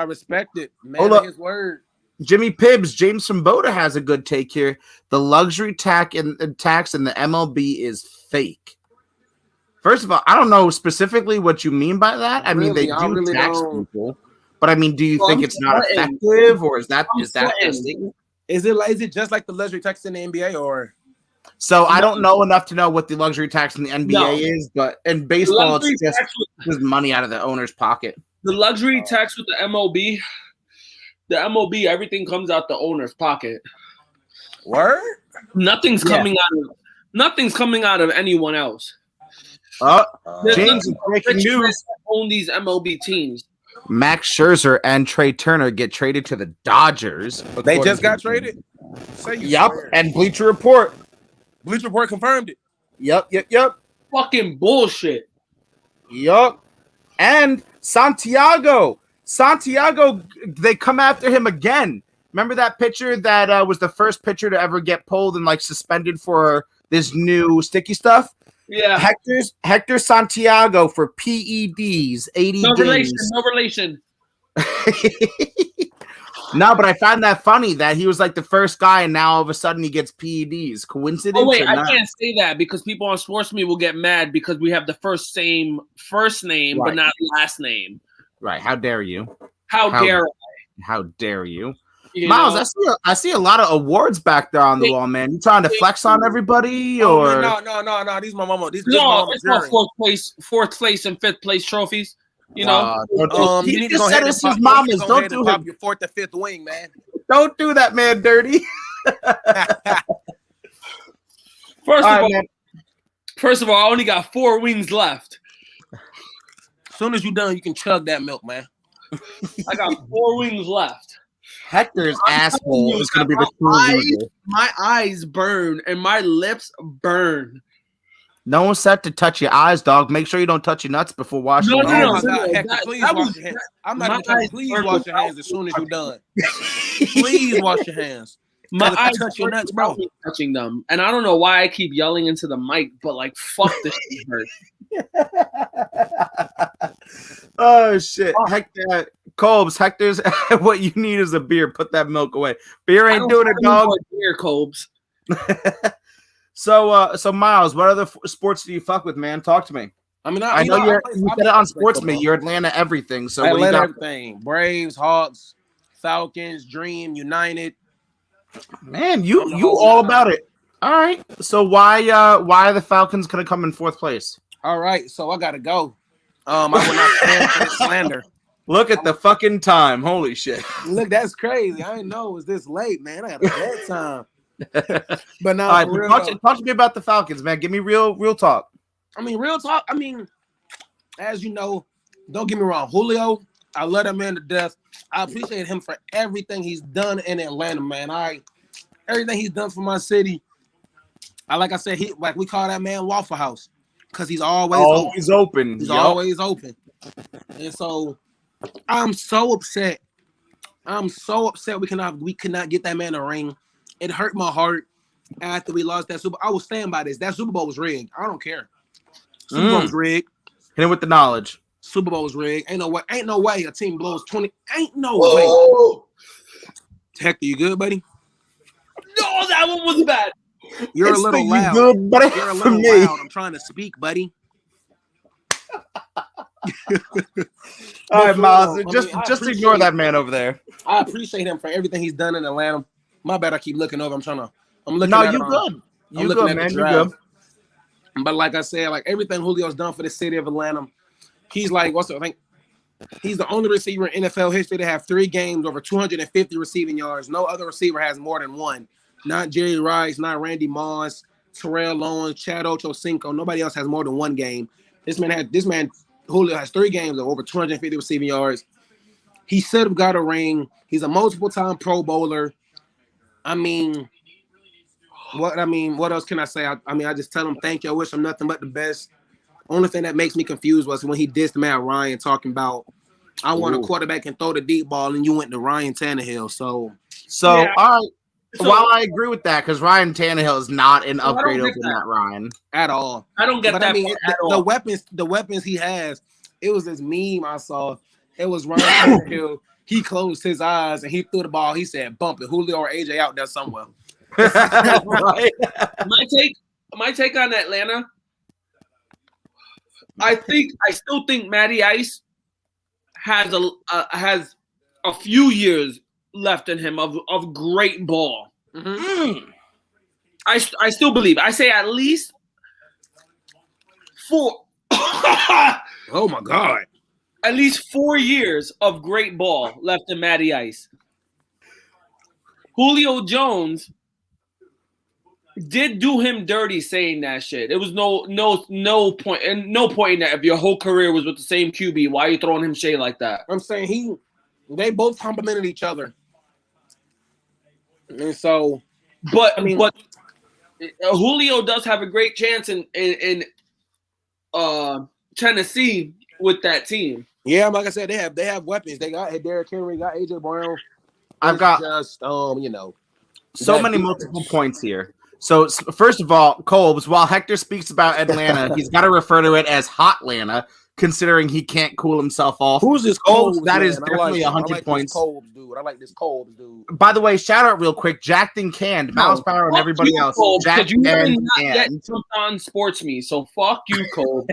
respect it. Man, his word. Jimmy Pibbs, James from Boda has a good take here. The luxury tax in the MLB is fake. First of all, I don't know specifically what you mean by that. I mean, they do tax people, but I mean, do you think it's not effective, or is that testing? Is it just like the luxury tax in the NBA, or? So I don't know enough to know what the luxury tax in the NBA is, but in baseball, it's just money out of the owner's pocket. The luxury tax with the MLB, everything comes out the owner's pocket. Word? Nothing's coming out of anyone else. James, breaking news. Own these MLB teams. Max Scherzer and Trey Turner get traded to the Dodgers. They just got traded? Yep, and Bleacher Report. Bleacher Report confirmed it. Yep. Fucking bullshit. Yep. And Santiago, they come after him again. Remember that pitcher that was the first pitcher to ever get pulled and like suspended for this new sticky stuff? Yeah. Hector Santiago for PEDs, 80 days. No relation. No, but I found that funny that he was like the first guy, and now all of a sudden he gets PEDs. Coincidence? Oh wait, I can't say that because people on Sports Me will get mad because we have the same first name but not last name. Right? How dare you? How dare I? How dare you? Miles, I see a lot of awards back there on the wall, man. You trying to flex on everybody, or no? These my mama. It's my fourth place and fifth place trophies. You know, he need just said it's his mama's. Don't do pop your 4th or 5th wing, man. Don't do that, man. Dirty. First of all, I only got 4 wings left. As soon as you're done, you can chug that milk, man. I got 4 wings left. Hector's asshole is going to be the true. My eyes burn and my lips burn. No one said to touch your eyes, dog. Make sure you don't touch your nuts before washing your hands. Hector, please wash your hands. I'm not even telling you, please wash your hands as soon as you're done. Please wash your hands. My eyes touch your nuts, bro. Touching them. And I don't know why I keep yelling into the mic, but like, fuck this shit hurts. Oh, shit. Hector, Colbs, Hector's, what you need is a beer. Put that milk away. Beer ain't doing it, dog. Beer, Colbs. So Miles, what other sports do you fuck with, man? Talk to me. I mean, you said it on Sports Me. You're Atlanta everything. So what do you got? Everything. Braves, Hawks, Falcons, Dream, United. Man, you all about it. All right. So why are the Falcons gonna come in 4th place? All right. So I gotta go. I will not stand for this slander. Look at the fucking time. Holy shit. Look, that's crazy. I didn't know it was this late, man. I had a bad time. But now, talk to me about the Falcons, man. Give me real talk. I mean, real talk. I mean, as you know, don't get me wrong, Julio, I love that man to death. I appreciate him for everything he's done in Atlanta, man. Everything he's done for my city. Like I said, we call that man Waffle House because he's always open. He's always open. And so I'm so upset. We could not get that man a ring. It hurt my heart after we lost that Super Bowl. I was saying by this. That Super Bowl was rigged. I don't care. Super Bowl was rigged. Hit him with the knowledge. Super Bowl was rigged. Ain't no way a team blows 20. Ain't no way. Hector, you good, buddy? No, that one was bad. You're a little loud. Good, buddy. You're a little loud. I'm trying to speak, buddy. All right, Miles. Just ignore that man over there. I appreciate him for everything he's done in Atlanta. My bad. I keep looking over. I'm looking. No, at you good. You good, man. You good. But like I said, like everything Julio's done for the city of Atlanta, he's like, I think He's the only receiver in NFL history to have 3 games over 250 receiving yards. No other receiver has more than one. Not Jerry Rice, not Randy Moss, Terrell Owens, Chad Ochocinco. Nobody else has more than one game. This man Julio has 3 games of over 250 receiving yards. He should have got a ring. He's a multiple-time Pro Bowler. What else can I say? I just tell him thank you. I wish him nothing but the best. Only thing that makes me confused was when he dissed Matt Ryan talking about, I want a quarterback and throw the deep ball, and you went to Ryan Tannehill. So yeah. All right. While I agree with that, because Ryan Tannehill is not an upgrade over Matt Ryan at all. I don't get that. The weapons he has. It was this meme I saw. It was Ryan Tannehill. He closed his eyes and he threw the ball. He said, "Bump it, Julio or AJ out there somewhere." Right. My take on Atlanta. I still think Matty Ice has a few years left in him of great ball. Mm-hmm. I still believe. I say at least 4. Oh my God! At least 4 years of great ball left in Matty Ice. Julio Jones did do him dirty saying that shit. It was no point in that. If your whole career was with the same QB, why are you throwing him shade like that? I'm saying they both complimented each other, and so. But Julio does have a great chance in Tennessee with that team. Yeah, like I said, they have weapons. They got Derrick Henry, got AJ Brown. I've got just so many multiple points here. So first of all, Colbs, while Hector speaks about Atlanta, he's got to refer to it as Hotlanta, considering he can't cool himself off. Who's this Colbs? That is definitely 100 points. Colbs, dude. I like this Colbs, dude. By the way, shout out real quick, Jacked and Canned, MylesPerHr and everybody else. Jacked and Canned on Sports Me, so fuck you, Cole.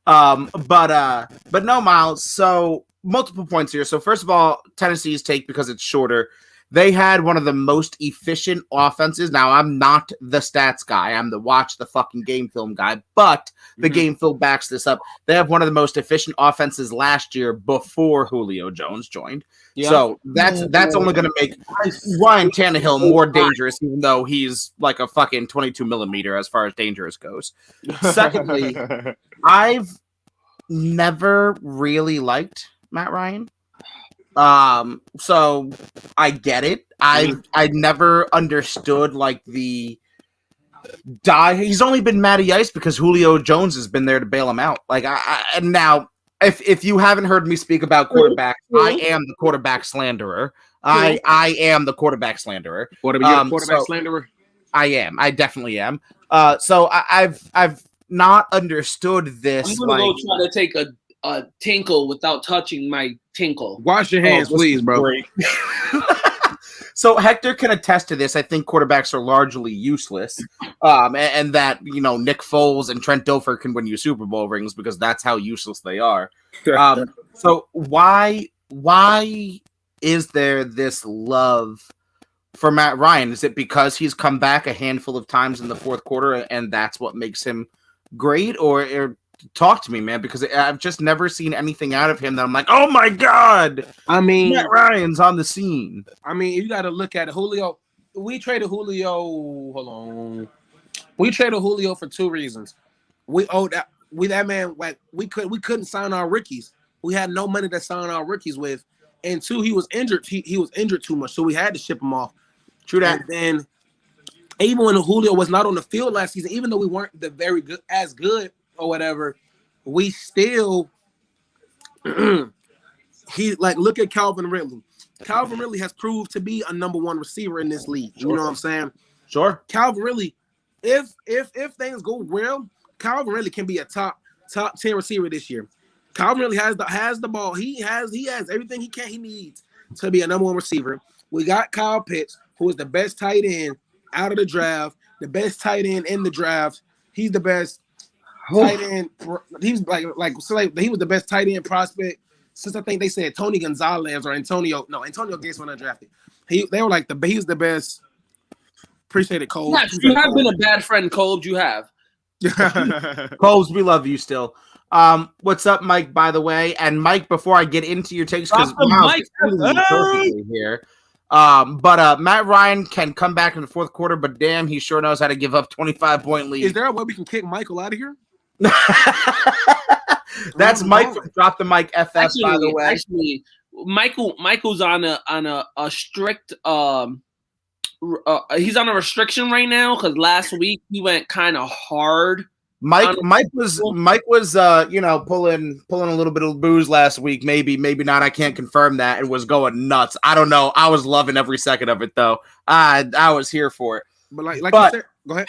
But no, Miles. So multiple points here. So first of all, Tennessee's take, because it's shorter. They had one of the most efficient offenses. Now, I'm not the stats guy. I'm the watch the fucking game film guy. But the game film backs this up. They have one of the most efficient offenses last year before Julio Jones joined. Yeah. So that's only going to make Ryan Tannehill more dangerous, even though he's like a fucking 22 millimeter as far as dangerous goes. Secondly, I've never really liked Matt Ryan. So I get it. I never understood like the die. He's only been Matty Ice because Julio Jones has been there to bail him out. Like and now if you haven't heard me speak about quarterbacks, I am the quarterback slanderer. I am the quarterback slanderer. What are you, quarterback slanderer? I am. I definitely am. So I've not understood this. I'm gonna go try to take a tinkle without touching my tinkle. Wash your hands, please, bro. So Hector can attest to this. I think quarterbacks are largely useless, and that Nick Foles and Trent Dilfer can win you Super Bowl rings because that's how useless they are. So why is there this love for Matt Ryan? Is it because he's come back a handful of times in the fourth quarter and that's what makes him great, or talk to me, man, because I've just never seen anything out of him that I'm like, oh my God. I mean, Matt Ryan's on the scene. I mean, you got to look at it. Julio. We traded Julio. Hold on. We traded Julio for 2 reasons. We owed that. That man. Like we couldn't sign our rookies. We had no money to sign our rookies with, and 2, he was injured. He was injured too much, so we had to ship him off. True that. And then even when Julio was not on the field last season, even though we weren't as good or whatever, we still look at Calvin Ridley. Calvin Ridley has proved to be a number 1 receiver in this league. You know what I'm saying? Sure. Calvin Ridley, if things go well, Calvin Ridley can be a top 10 receiver this year. Calvin Ridley has the ball. He has everything he needs to be a number 1 receiver. We got Kyle Pitts, who is the best tight end out of the draft, the best tight end in the draft. He's the best tight end. He's he was the best tight end prospect since I think they said Tony Gonzalez or Antonio. No, Antonio Gates when undrafted. They were like he's the best. Appreciate it, Cole. Yes, you have been a bad friend, Cole. You have. Coles, we love you still. What's up, Mike, by the way? And Mike, before I get into your takes, because Mike perfectly here. But Matt Ryan can come back in the fourth quarter, but damn, he sure knows how to give up 25-point lead. Is there a way we can kick Michael out of here? That's Mike from Drop the Mic FF, by the way. Actually, Michael's on a strict he's on a restriction right now because last week he went kind of hard. Mike was pulling a little bit of booze last week, maybe not. I can't confirm that. It was going nuts. I don't know. I was loving every second of it though. I was here for it. But you said, go ahead.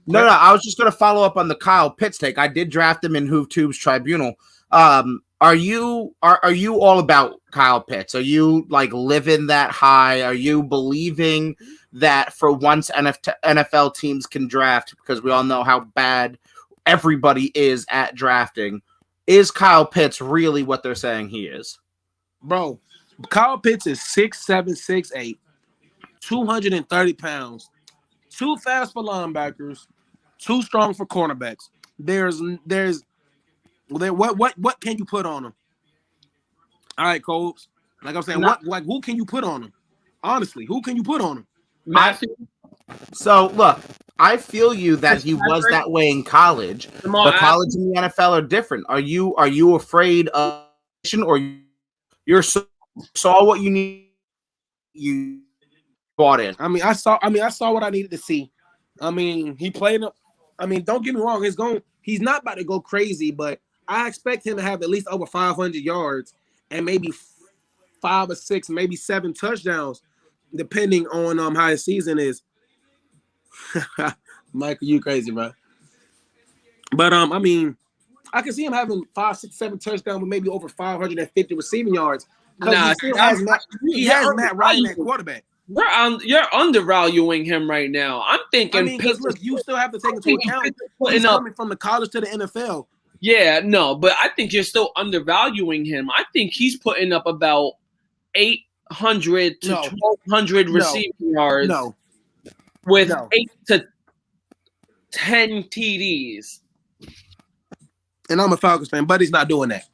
No, I was just gonna follow up on the Kyle Pitts take. I did draft him in HoopTube's Tribunal. Are you all about Kyle Pitts? Are you like living that high? Are you believing that for once NFL teams can draft, because we all know how bad everybody is at drafting? Is Kyle Pitts really what they're saying he is? Bro, Kyle Pitts is 6'7", 6'8", 230 pounds, too fast for linebackers, too strong for cornerbacks. What can you put on him? All right, Colbs. Like I'm saying, who can you put on him? Honestly, who can you put on him? Matthew. So look, I feel you that he was that way in college, but college and the NFL are different. Are you afraid of, or you're saw what you need, you bought in? I saw what I needed to see. He played. Don't get me wrong. He's not about to go crazy, but I expect him to have at least over 500 yards and maybe 5 or 6, maybe 7 touchdowns, depending on how his season is. Michael, you crazy, bro. But I can see him having 5, 6, 7 touchdowns with maybe over 550 receiving yards. Because he has Matt Ryan at quarterback. You're undervaluing him right now. I'm thinking because look, you still have to take into account he's coming from the college to the NFL. Yeah, no, but I think you're still undervaluing him. I think he's putting up about 800 to 1,200 receiving yards. With 8 to 10 TDs. And I'm a Falcons fan. Buddy's not doing that.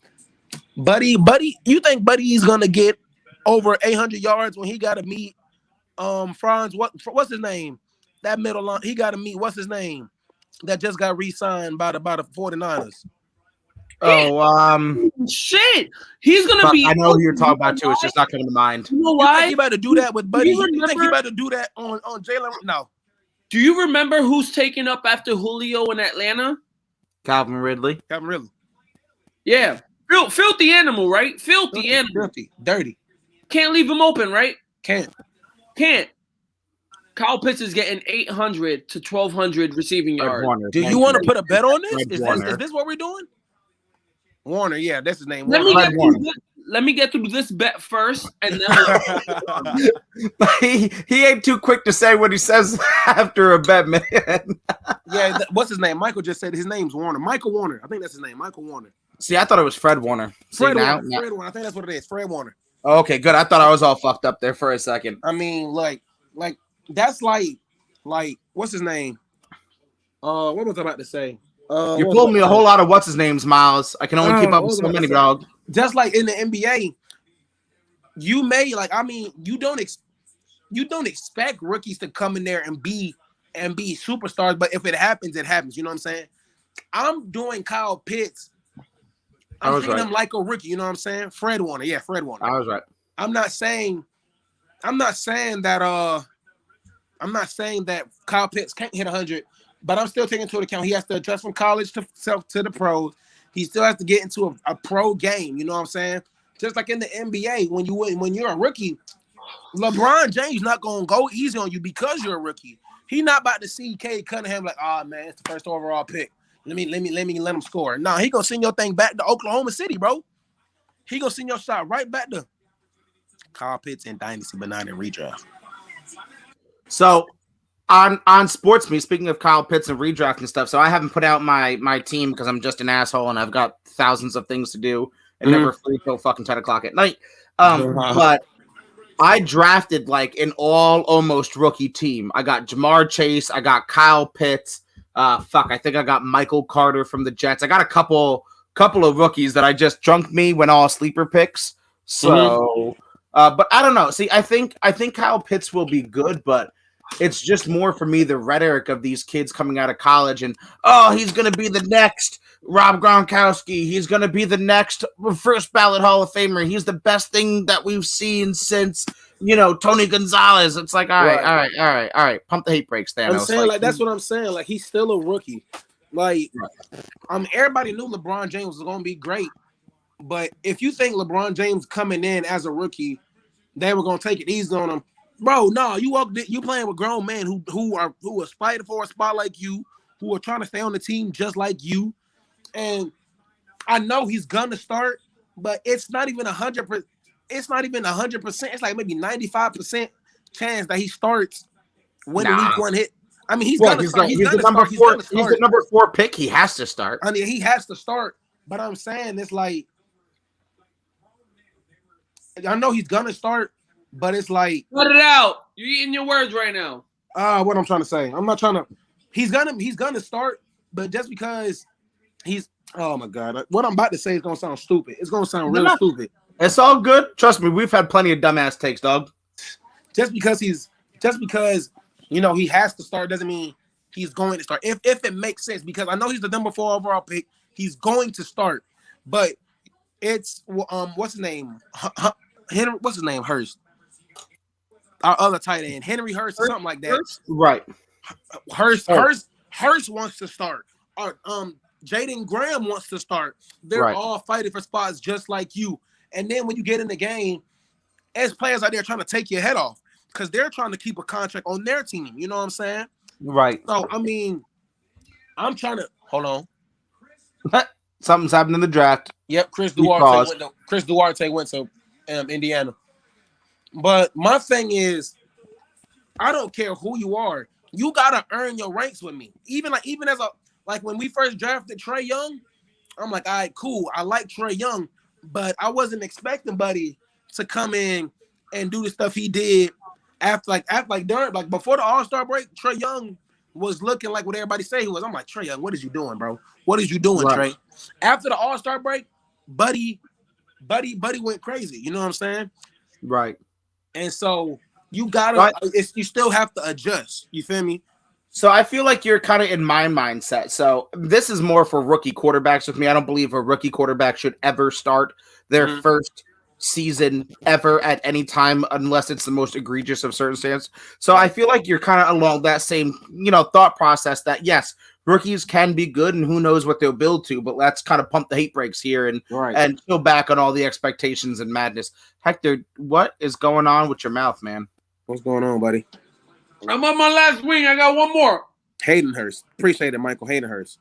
Buddy, you think Buddy's gonna get over 800 yards when he got to meet Franz? What's his name? That middle line. He got to meet what's his name? That just got re-signed by the 49ers. Shit. He's gonna be. I know who you're talking about too. It's just not coming to mind. You know why? You think he better do that with Buddy? You think he better do that on Jalen? No. Do you remember who's taking up after Julio in Atlanta? Calvin Ridley. Yeah. Filthy animal, right? Filthy animal. Filthy. Dirty. Can't leave him open, right? Can't. Kyle Pitts is getting 800 to 1,200 receiving yards. Do you want to put a bet on this? Is this what we're doing? Warner, yeah, that's his name. Let me get through this bet first, and then he ain't too quick to say what he says after a bet, man. Yeah, what's his name? Michael just said his name's Warner. Michael Warner, I think that's his name. Michael Warner. See, I thought it was Fred Warner. Fred Warner. I think that's what it is. Fred Warner. Okay, good. I thought I was all fucked up there for a second. Like that's like what's his name? What was I about to say? You're pulling me a whole lot of what's his names, Miles. I can only keep up with so many, dog. Just like in the NBA, you may you don't expect rookies to come in there and be superstars, but if it happens, it happens. You know what I'm saying? I'm doing Kyle Pitts. I'm treating him like a rookie. You know what I'm saying? Fred Warner. Yeah, Fred Warner. I was right. I'm not saying that Kyle Pitts can't hit 100. But I'm still taking into account he has to adjust from college to the pros. He still has to get into a pro game. You know what I'm saying? Just like in the NBA, when you're a rookie, LeBron James not gonna go easy on you because you're a rookie. He not about to see Cade Cunningham like, man, it's the first overall pick. Let him score. No, he gonna send your thing back to Oklahoma City, bro. He gonna send your shot right back to Kyle Pitts in Dynasty, but not in redraft. So on Sports Me, speaking of Kyle Pitts and redraft and stuff, so I haven't put out my team because I'm just an asshole and I've got thousands of things to do and never free till fucking 10 o'clock at night. But I drafted like an almost rookie team. I got Jamar Chase. I got Kyle Pitts. I think I got Michael Carter from the Jets. I got a couple couple of rookies that I just drunk me when all sleeper picks. So, but I don't know. See, I think Kyle Pitts will be good, but it's just more for me the rhetoric of these kids coming out of college and he's gonna be the next Rob Gronkowski. He's gonna be the next first ballot Hall of Famer. He's the best thing that we've seen since Tony Gonzalez. It's like all right. Pump the hate brakes, Thanos. I'm saying like that's what I'm saying. Like he's still a rookie. Like everybody knew LeBron James was gonna be great, but if you think LeBron James coming in as a rookie, they were gonna take it easy on him. Bro, no, you playing with grown men who are fighting for a spot like you, who are trying to stay on the team just like you. And I know he's gonna start, but it's not even 100%. It's not even 100%. It's like maybe 95% chance that he starts when the week one hit. I mean, he's gonna start. He's the number 4. He's the number 4 pick. He has to start. I mean, he has to start. But I'm saying it's like I know he's gonna start. But it's like cut it out. You're eating your words right now. What I'm trying to say. I'm not trying to. He's gonna start, but just because he's oh my god, what I'm about to say is gonna sound stupid. It's gonna sound real stupid. It's all good. Trust me, we've had plenty of dumbass takes, dog. Just because he has to start doesn't mean he's going to start. If it makes sense, because I know he's the number 4 overall pick, he's going to start. But it's what's his name? Henry. What's his name? Hurst. Our other tight end, Henry Hurst, something like that. Right. Hurst wants to start. Jaden Graham wants to start. They're all fighting for spots just like you. And then when you get in the game, as players out there trying to take your head off because they're trying to keep a contract on their team. You know what I'm saying? Right. So, I mean, I'm trying to – hold on. Something's happened in the draft. Yep, Chris Duarte went to Indiana. But my thing is, I don't care who you are. You gotta earn your ranks with me. Even as when we first drafted Trae Young, I'm like, all right, cool. I like Trae Young, but I wasn't expecting Buddy to come in and do the stuff he did after before the All-Star break. Trae Young was looking like what everybody say he was. I'm like, Trae Young, what is you doing, bro? What is you doing, Trae? After the All-Star break, Buddy went crazy. You know what I'm saying? Right. And so you gotta, you still have to adjust. You feel me? So I feel like you're kind of in my mindset. So this is more for rookie quarterbacks with me. I don't believe a rookie quarterback should ever start their first season ever at any time unless it's the most egregious of circumstances. So I feel like you're kind of along that same, thought process that yes, rookies can be good and who knows what they'll build to, but let's kind of pump the hate brakes here and chill back on all the expectations and madness. Hector, what is going on with your mouth, man? What's going on, buddy? I'm on my last wing. I got one more. Haydenhurst. Appreciate it, Michael Haydenhurst.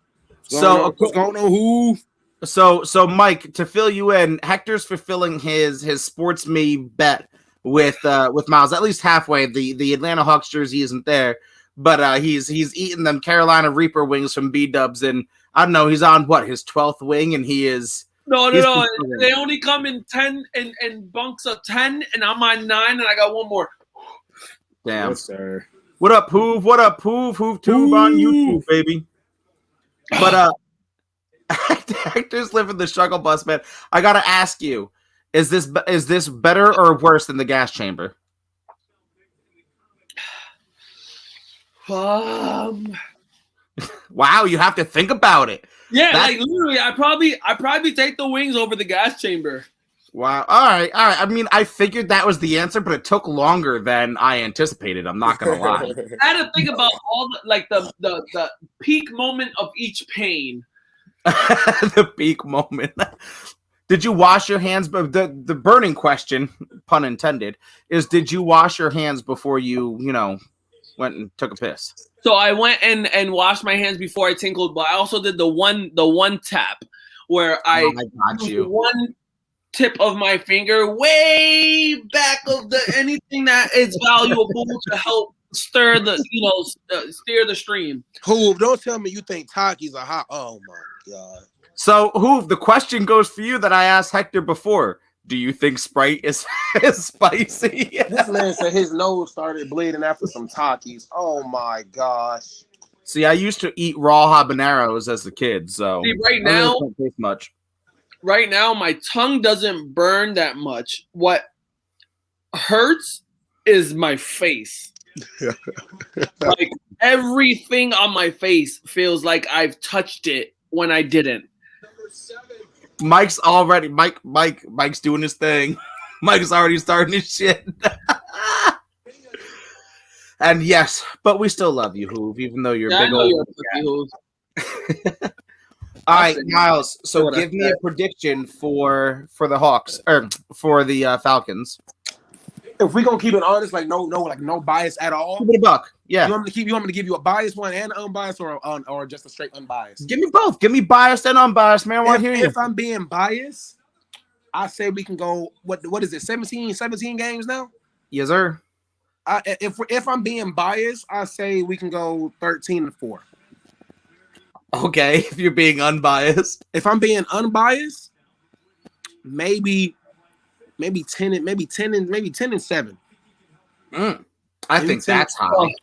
What's going on, who? So Mike, to fill you in, Hector's fulfilling his sports me bet with Miles, at least halfway. The Atlanta Hawks jersey isn't there, but he's eating them Carolina Reaper wings from B-Dubs, and I don't know, he's on his 12th wing, and he is. No. They only come in 10 and bunks of 10, and I'm on 9, and I got one more. Damn. Yes, sir. What up, Hoove? What up, Hoove? HooveTube on YouTube, baby. But Hector's living the struggle bus, man. I gotta ask you, is this better or worse than the gas chamber? Wow, you have to think about it. Yeah, literally, I probably take the wings over the gas chamber. Wow. All right. I mean, I figured that was the answer, but it took longer than I anticipated. I'm not gonna lie. I had to think about all the peak moment of each pain. The peak moment. Did you wash your hands? But the burning question, pun intended, is did you wash your hands before you went and took a piss? So I went and washed my hands before I tinkled, but I also did the one tap where I got you. One tip of my finger way back of anything that is valuable to help stir steer the stream. Hoove, don't tell me you think Takis are hot. Oh my god. So Hoove, the question goes for you that I asked Hector before. Do you think Sprite is spicy? This man said his nose started bleeding after some Takis. Oh my gosh. See, I used to eat raw habaneros as a kid, so See, right now, don't taste much. right now my tongue doesn't burn that much. What hurts is my face. Like everything on my face feels like I've touched it when I didn't. Mike's doing his thing. Mike's already starting his shit. And yes, but we still love you, Hoove, even though you're big old. All right, Miles. So give me a prediction for the Hawks or for the Falcons. If we gonna keep it honest, like no bias at all. Give me a buck. Yeah. You want me to give you a biased one and unbiased, or just a straight unbiased? Give me both. Give me biased and unbiased, man. I want to hear you. If I'm being biased, I say we can go. What is it? 17 games now. Yes, sir. If I'm being biased, I say we can go 13-4. Okay, if you're being unbiased. If I'm being unbiased, maybe 10 and 7. I think that's high.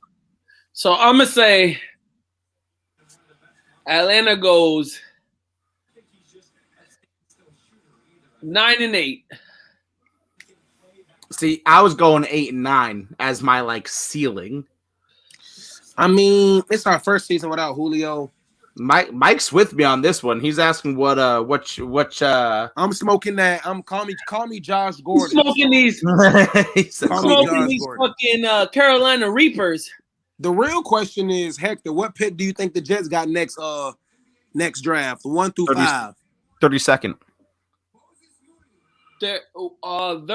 So I'm gonna say Atlanta goes 9-8. See, I was going 8 and 9 as my ceiling. I mean, it's our first season without Julio. Mike's with me on this one. He's asking what I'm smoking that. Call me Josh Gordon. Smoking these fucking Carolina Reapers. The real question is, Hector, what pick do you think the Jets got next draft? 1 through 5. 32nd. They're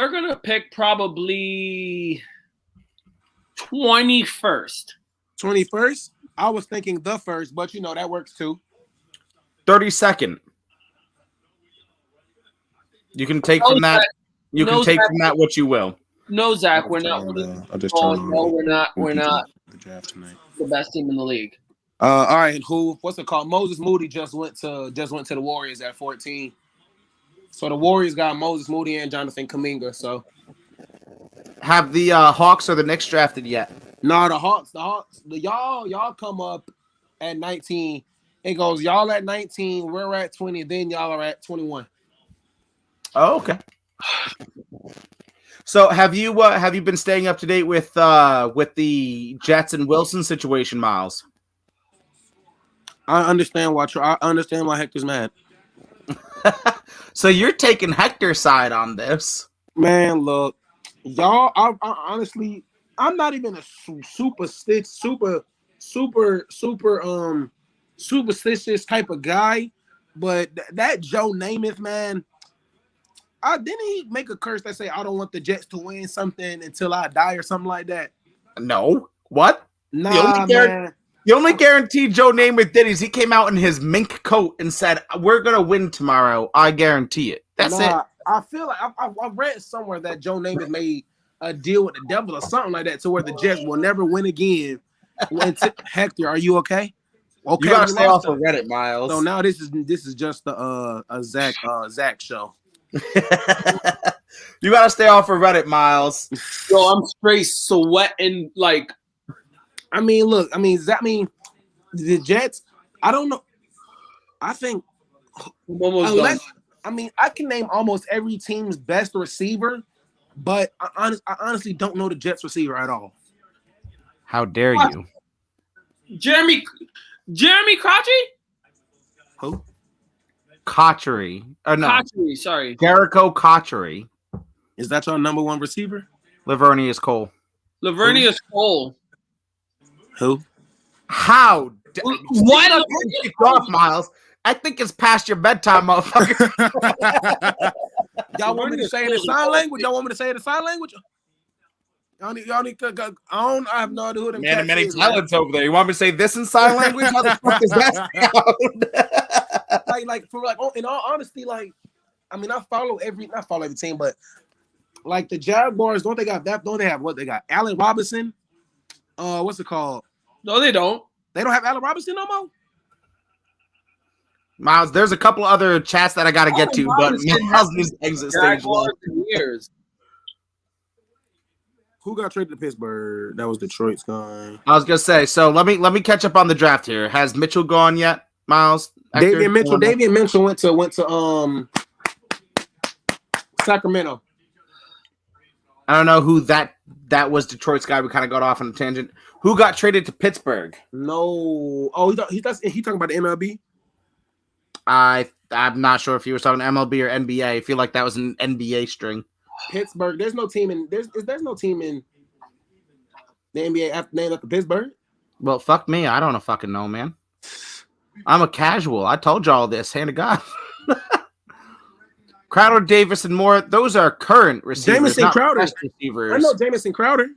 gonna pick probably 21st. 21st? I was thinking the first, but that works too. 32nd. You can take from that. You can take from that what you will. No, Zach, we're not. No, we're not. We're not the draft tonight. The best team in the league. All right, what's it called? Moses Moody just went to the Warriors at 14. So the Warriors got Moses Moody and Jonathan Kuminga. So have the Hawks or the Knicks drafted yet? No, the Hawks, y'all come up at 19. It goes y'all at 19, we're at 20, then y'all are at 21. Oh, okay. So have you been staying up to date with the Jets and Wilson situation, Miles? I understand why Hector's mad. So you're taking Hector's side on this. Man, look, y'all, I honestly, I'm not even a superstitious type of guy, but that Joe Namath, man, didn't he make a curse that say I don't want the Jets to win something until I die or something like that? No. What? Nah, man. The only guarantee Joe Namath did is he came out in his mink coat and said, "We're gonna win tomorrow. I guarantee it." That's it. I feel like I read somewhere that Joe Namath made a deal with the devil or something like that, to where the Jets will never win again. Hector, are you okay? Okay, you gotta stay off of Reddit, Miles. So now this is just a Zach show. You gotta stay off of Reddit, Miles. Yo, I'm straight sweating like. Look, the Jets. I don't know. I think I can name almost every team's best receiver, but I honestly don't know the Jets receiver at all. How dare you? Jeremy Crotchy? Who? Cotchery. Oh, no. Cotchery, sorry. Jericho Cotchery. Is that your number one receiver? Lavernius Cole. Lavernius Cole. Who? How? What? Kicked off, Miles. I think it's past your bedtime, motherfucker. Y'all want me to say it in sign language? Y'all need to. I have no idea who them Man of many talents over there. You want me to say this in sign language? How the fuck is that sound? In all honesty, I follow every team, but the Jaguars, don't they have what they got? Allen Robinson. What's it called? No, they don't. They don't have Allen Robinson no more? Miles, there's a couple other chats that I got to get to, but Miles needs exit stage. Years. Who got traded to Pittsburgh? That was Detroit's guy. I was gonna say. So let me catch up on the draft here. Has Mitchell gone yet, Miles? Davian Mitchell went to Sacramento. I don't know who that was. Detroit's guy. We kind of got off on a tangent. Who got traded to Pittsburgh? No. Oh, he talking about the MLB. I'm not sure if he was talking MLB or NBA. I feel like that was an NBA string. Pittsburgh. There's no team in there's no team in the NBA named after Pittsburgh. Well, fuck me. I don't fucking know, man. I'm a casual. I told y'all this. Hand to God. Crowder, Davis, and Moore. Those are current receivers. Jamison Crowder. Receivers. I know Jamison Crowder.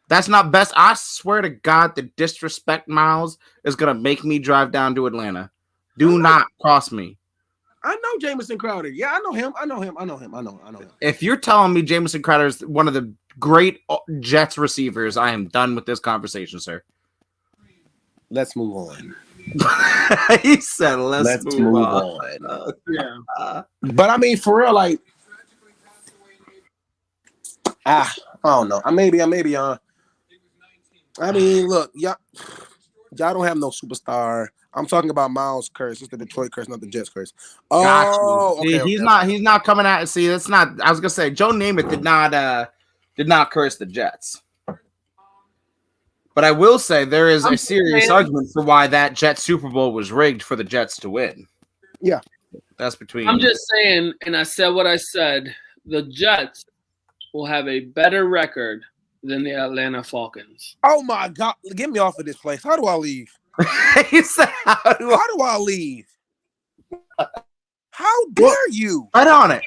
That's not best. I swear to God, the disrespect, Miles, is gonna make me drive down to Atlanta. Do not cross me. I know Jamison Crowder. Yeah, I know him. I know him. If you're telling me Jamison Crowder is one of the great Jets receivers, I am done with this conversation, sir. Let's move on. He said, "Let's move on." Yeah, but I mean, for real, like, I don't know. I mean, look, y'all don't have no superstar. I'm talking about Miles' curse. It's the Detroit curse, not the Jets curse. Oh, okay, he's not coming out. See, that's not. I was gonna say Joe Namath did not curse the Jets. But I will say there is a serious argument for why that Jets Super Bowl was rigged for the Jets to win. Yeah. That's between. I'm just saying, and I said what I said, the Jets will have a better record than the Atlanta Falcons. Oh, my God. Get me off of this place. How do I leave? He said, how do I leave? How dare you? Right on it.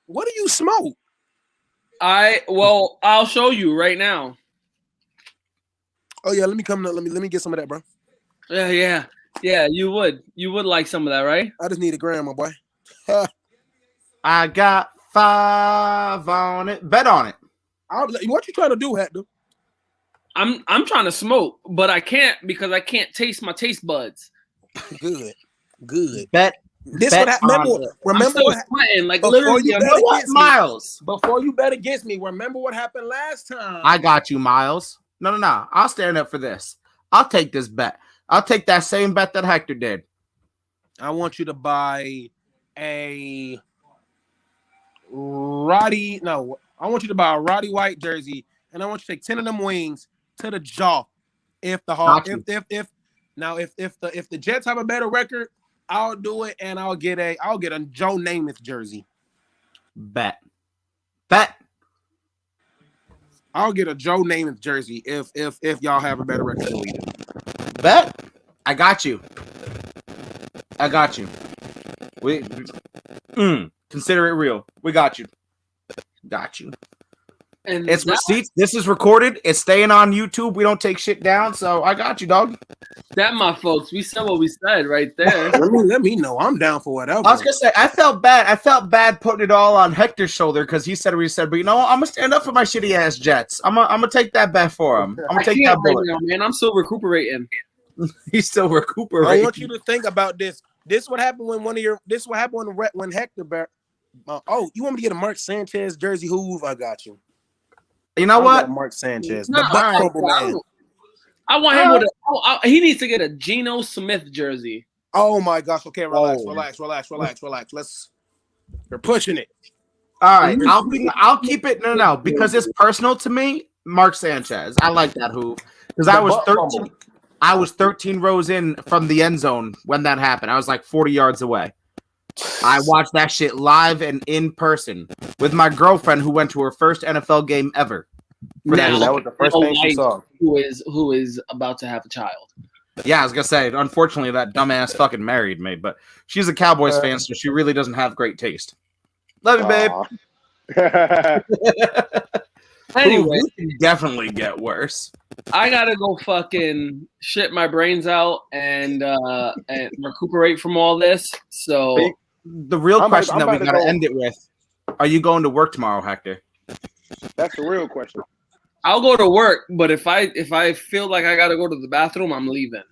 What do you smoke? I'll show you right now. Oh yeah, let me get some of that, bro. Yeah. You would like some of that, right? I just need a gram, my boy. I got 5 on it. Bet on it. What you trying to do, Hector? I'm trying to smoke, but I can't because I can't taste my taste buds. Good. Bet. This what remember what sweating, like literally. Miles. Before you bet against me, remember what happened last time. I got you, Miles. No. I'll stand up for this. I'll take this bet. I'll take that same bet that Hector did. I want you to buy a Roddy White jersey, and I want you to take 10 of them wings to the jaw. If the Jets have a better record, I'll do it, and I'll get a Joe Namath jersey. Bet. I'll get a Joe Namath jersey if y'all have a better record than we do. Bet. I got you. Consider it real. We got you. And it's receipts. This is recorded. It's staying on YouTube. We don't take shit down. So I got you, dog. That, my folks. We said what we said right there. let me know. I'm down for whatever. I was gonna say I felt bad putting it all on Hector's shoulder because he said what he said. But you know what? I'm gonna stand up for my shitty ass Jets. I'm gonna take that bet for him. I'm gonna take that bullet. Right now, man. I'm still recuperating. He's still recuperating. I want you to think about this. This what happened when when Hector. You want me to get a Mark Sanchez jersey? Hoove, I got you. You know what? Mark Sanchez. No, I want him with he needs to get a Geno Smith jersey. Oh my gosh. Okay, relax. You're pushing it. All right. I'll keep it. No, because it's personal to me. Mark Sanchez. I like that Hoove. Because I was 13 rows in from the end zone when that happened. I was like 40 yards away. I watched that shit live and in person with my girlfriend who went to her first NFL game ever. That was the first thing she saw. Who is about to have a child. Yeah, I was going to say, unfortunately, that dumbass fucking married me, but she's a Cowboys fan, so she really doesn't have great taste. Love you, babe. Anyway, it can definitely get worse. I gotta go fucking shit my brains out and recuperate from all this. So the real question that we gotta end it with: are you going to work tomorrow, Hector? That's the real question. I'll go to work, but if I feel like I gotta go to the bathroom, I'm leaving.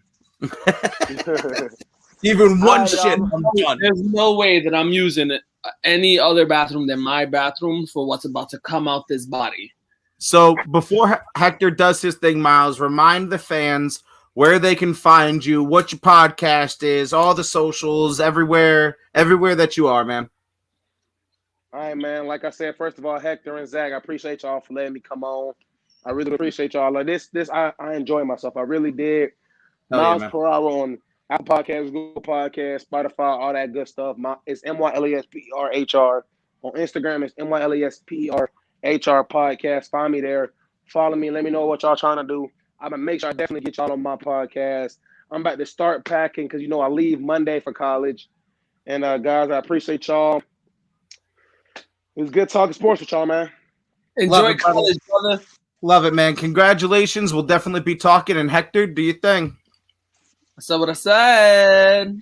Even one shit, I'm done. There's no way that I'm using any other bathroom than my bathroom for what's about to come out this body. So before Hector does his thing, Miles, remind the fans where they can find you, what your podcast is, all the socials, everywhere that you are, man. All right, man. Like I said, first of all, Hector and Zach, I appreciate y'all for letting me come on. I really appreciate y'all. Like I enjoy myself. I really did. Hell yeah, Miles man. per hour on Apple Podcasts, Google Podcasts, Spotify, all that good stuff. It's MylesPerHr. On Instagram, it's MylesPerHr podcast. Find me there. Follow me. Let me know what y'all trying to do. I'm gonna make sure I definitely get y'all on my podcast. I'm about to start packing because I leave Monday for college. And guys, I appreciate y'all. It was good talking sports with y'all, man. Enjoy Love it, brother. college, brother. Love it, man. Congratulations. We'll definitely be talking. And Hector, do your thing. That's what I said.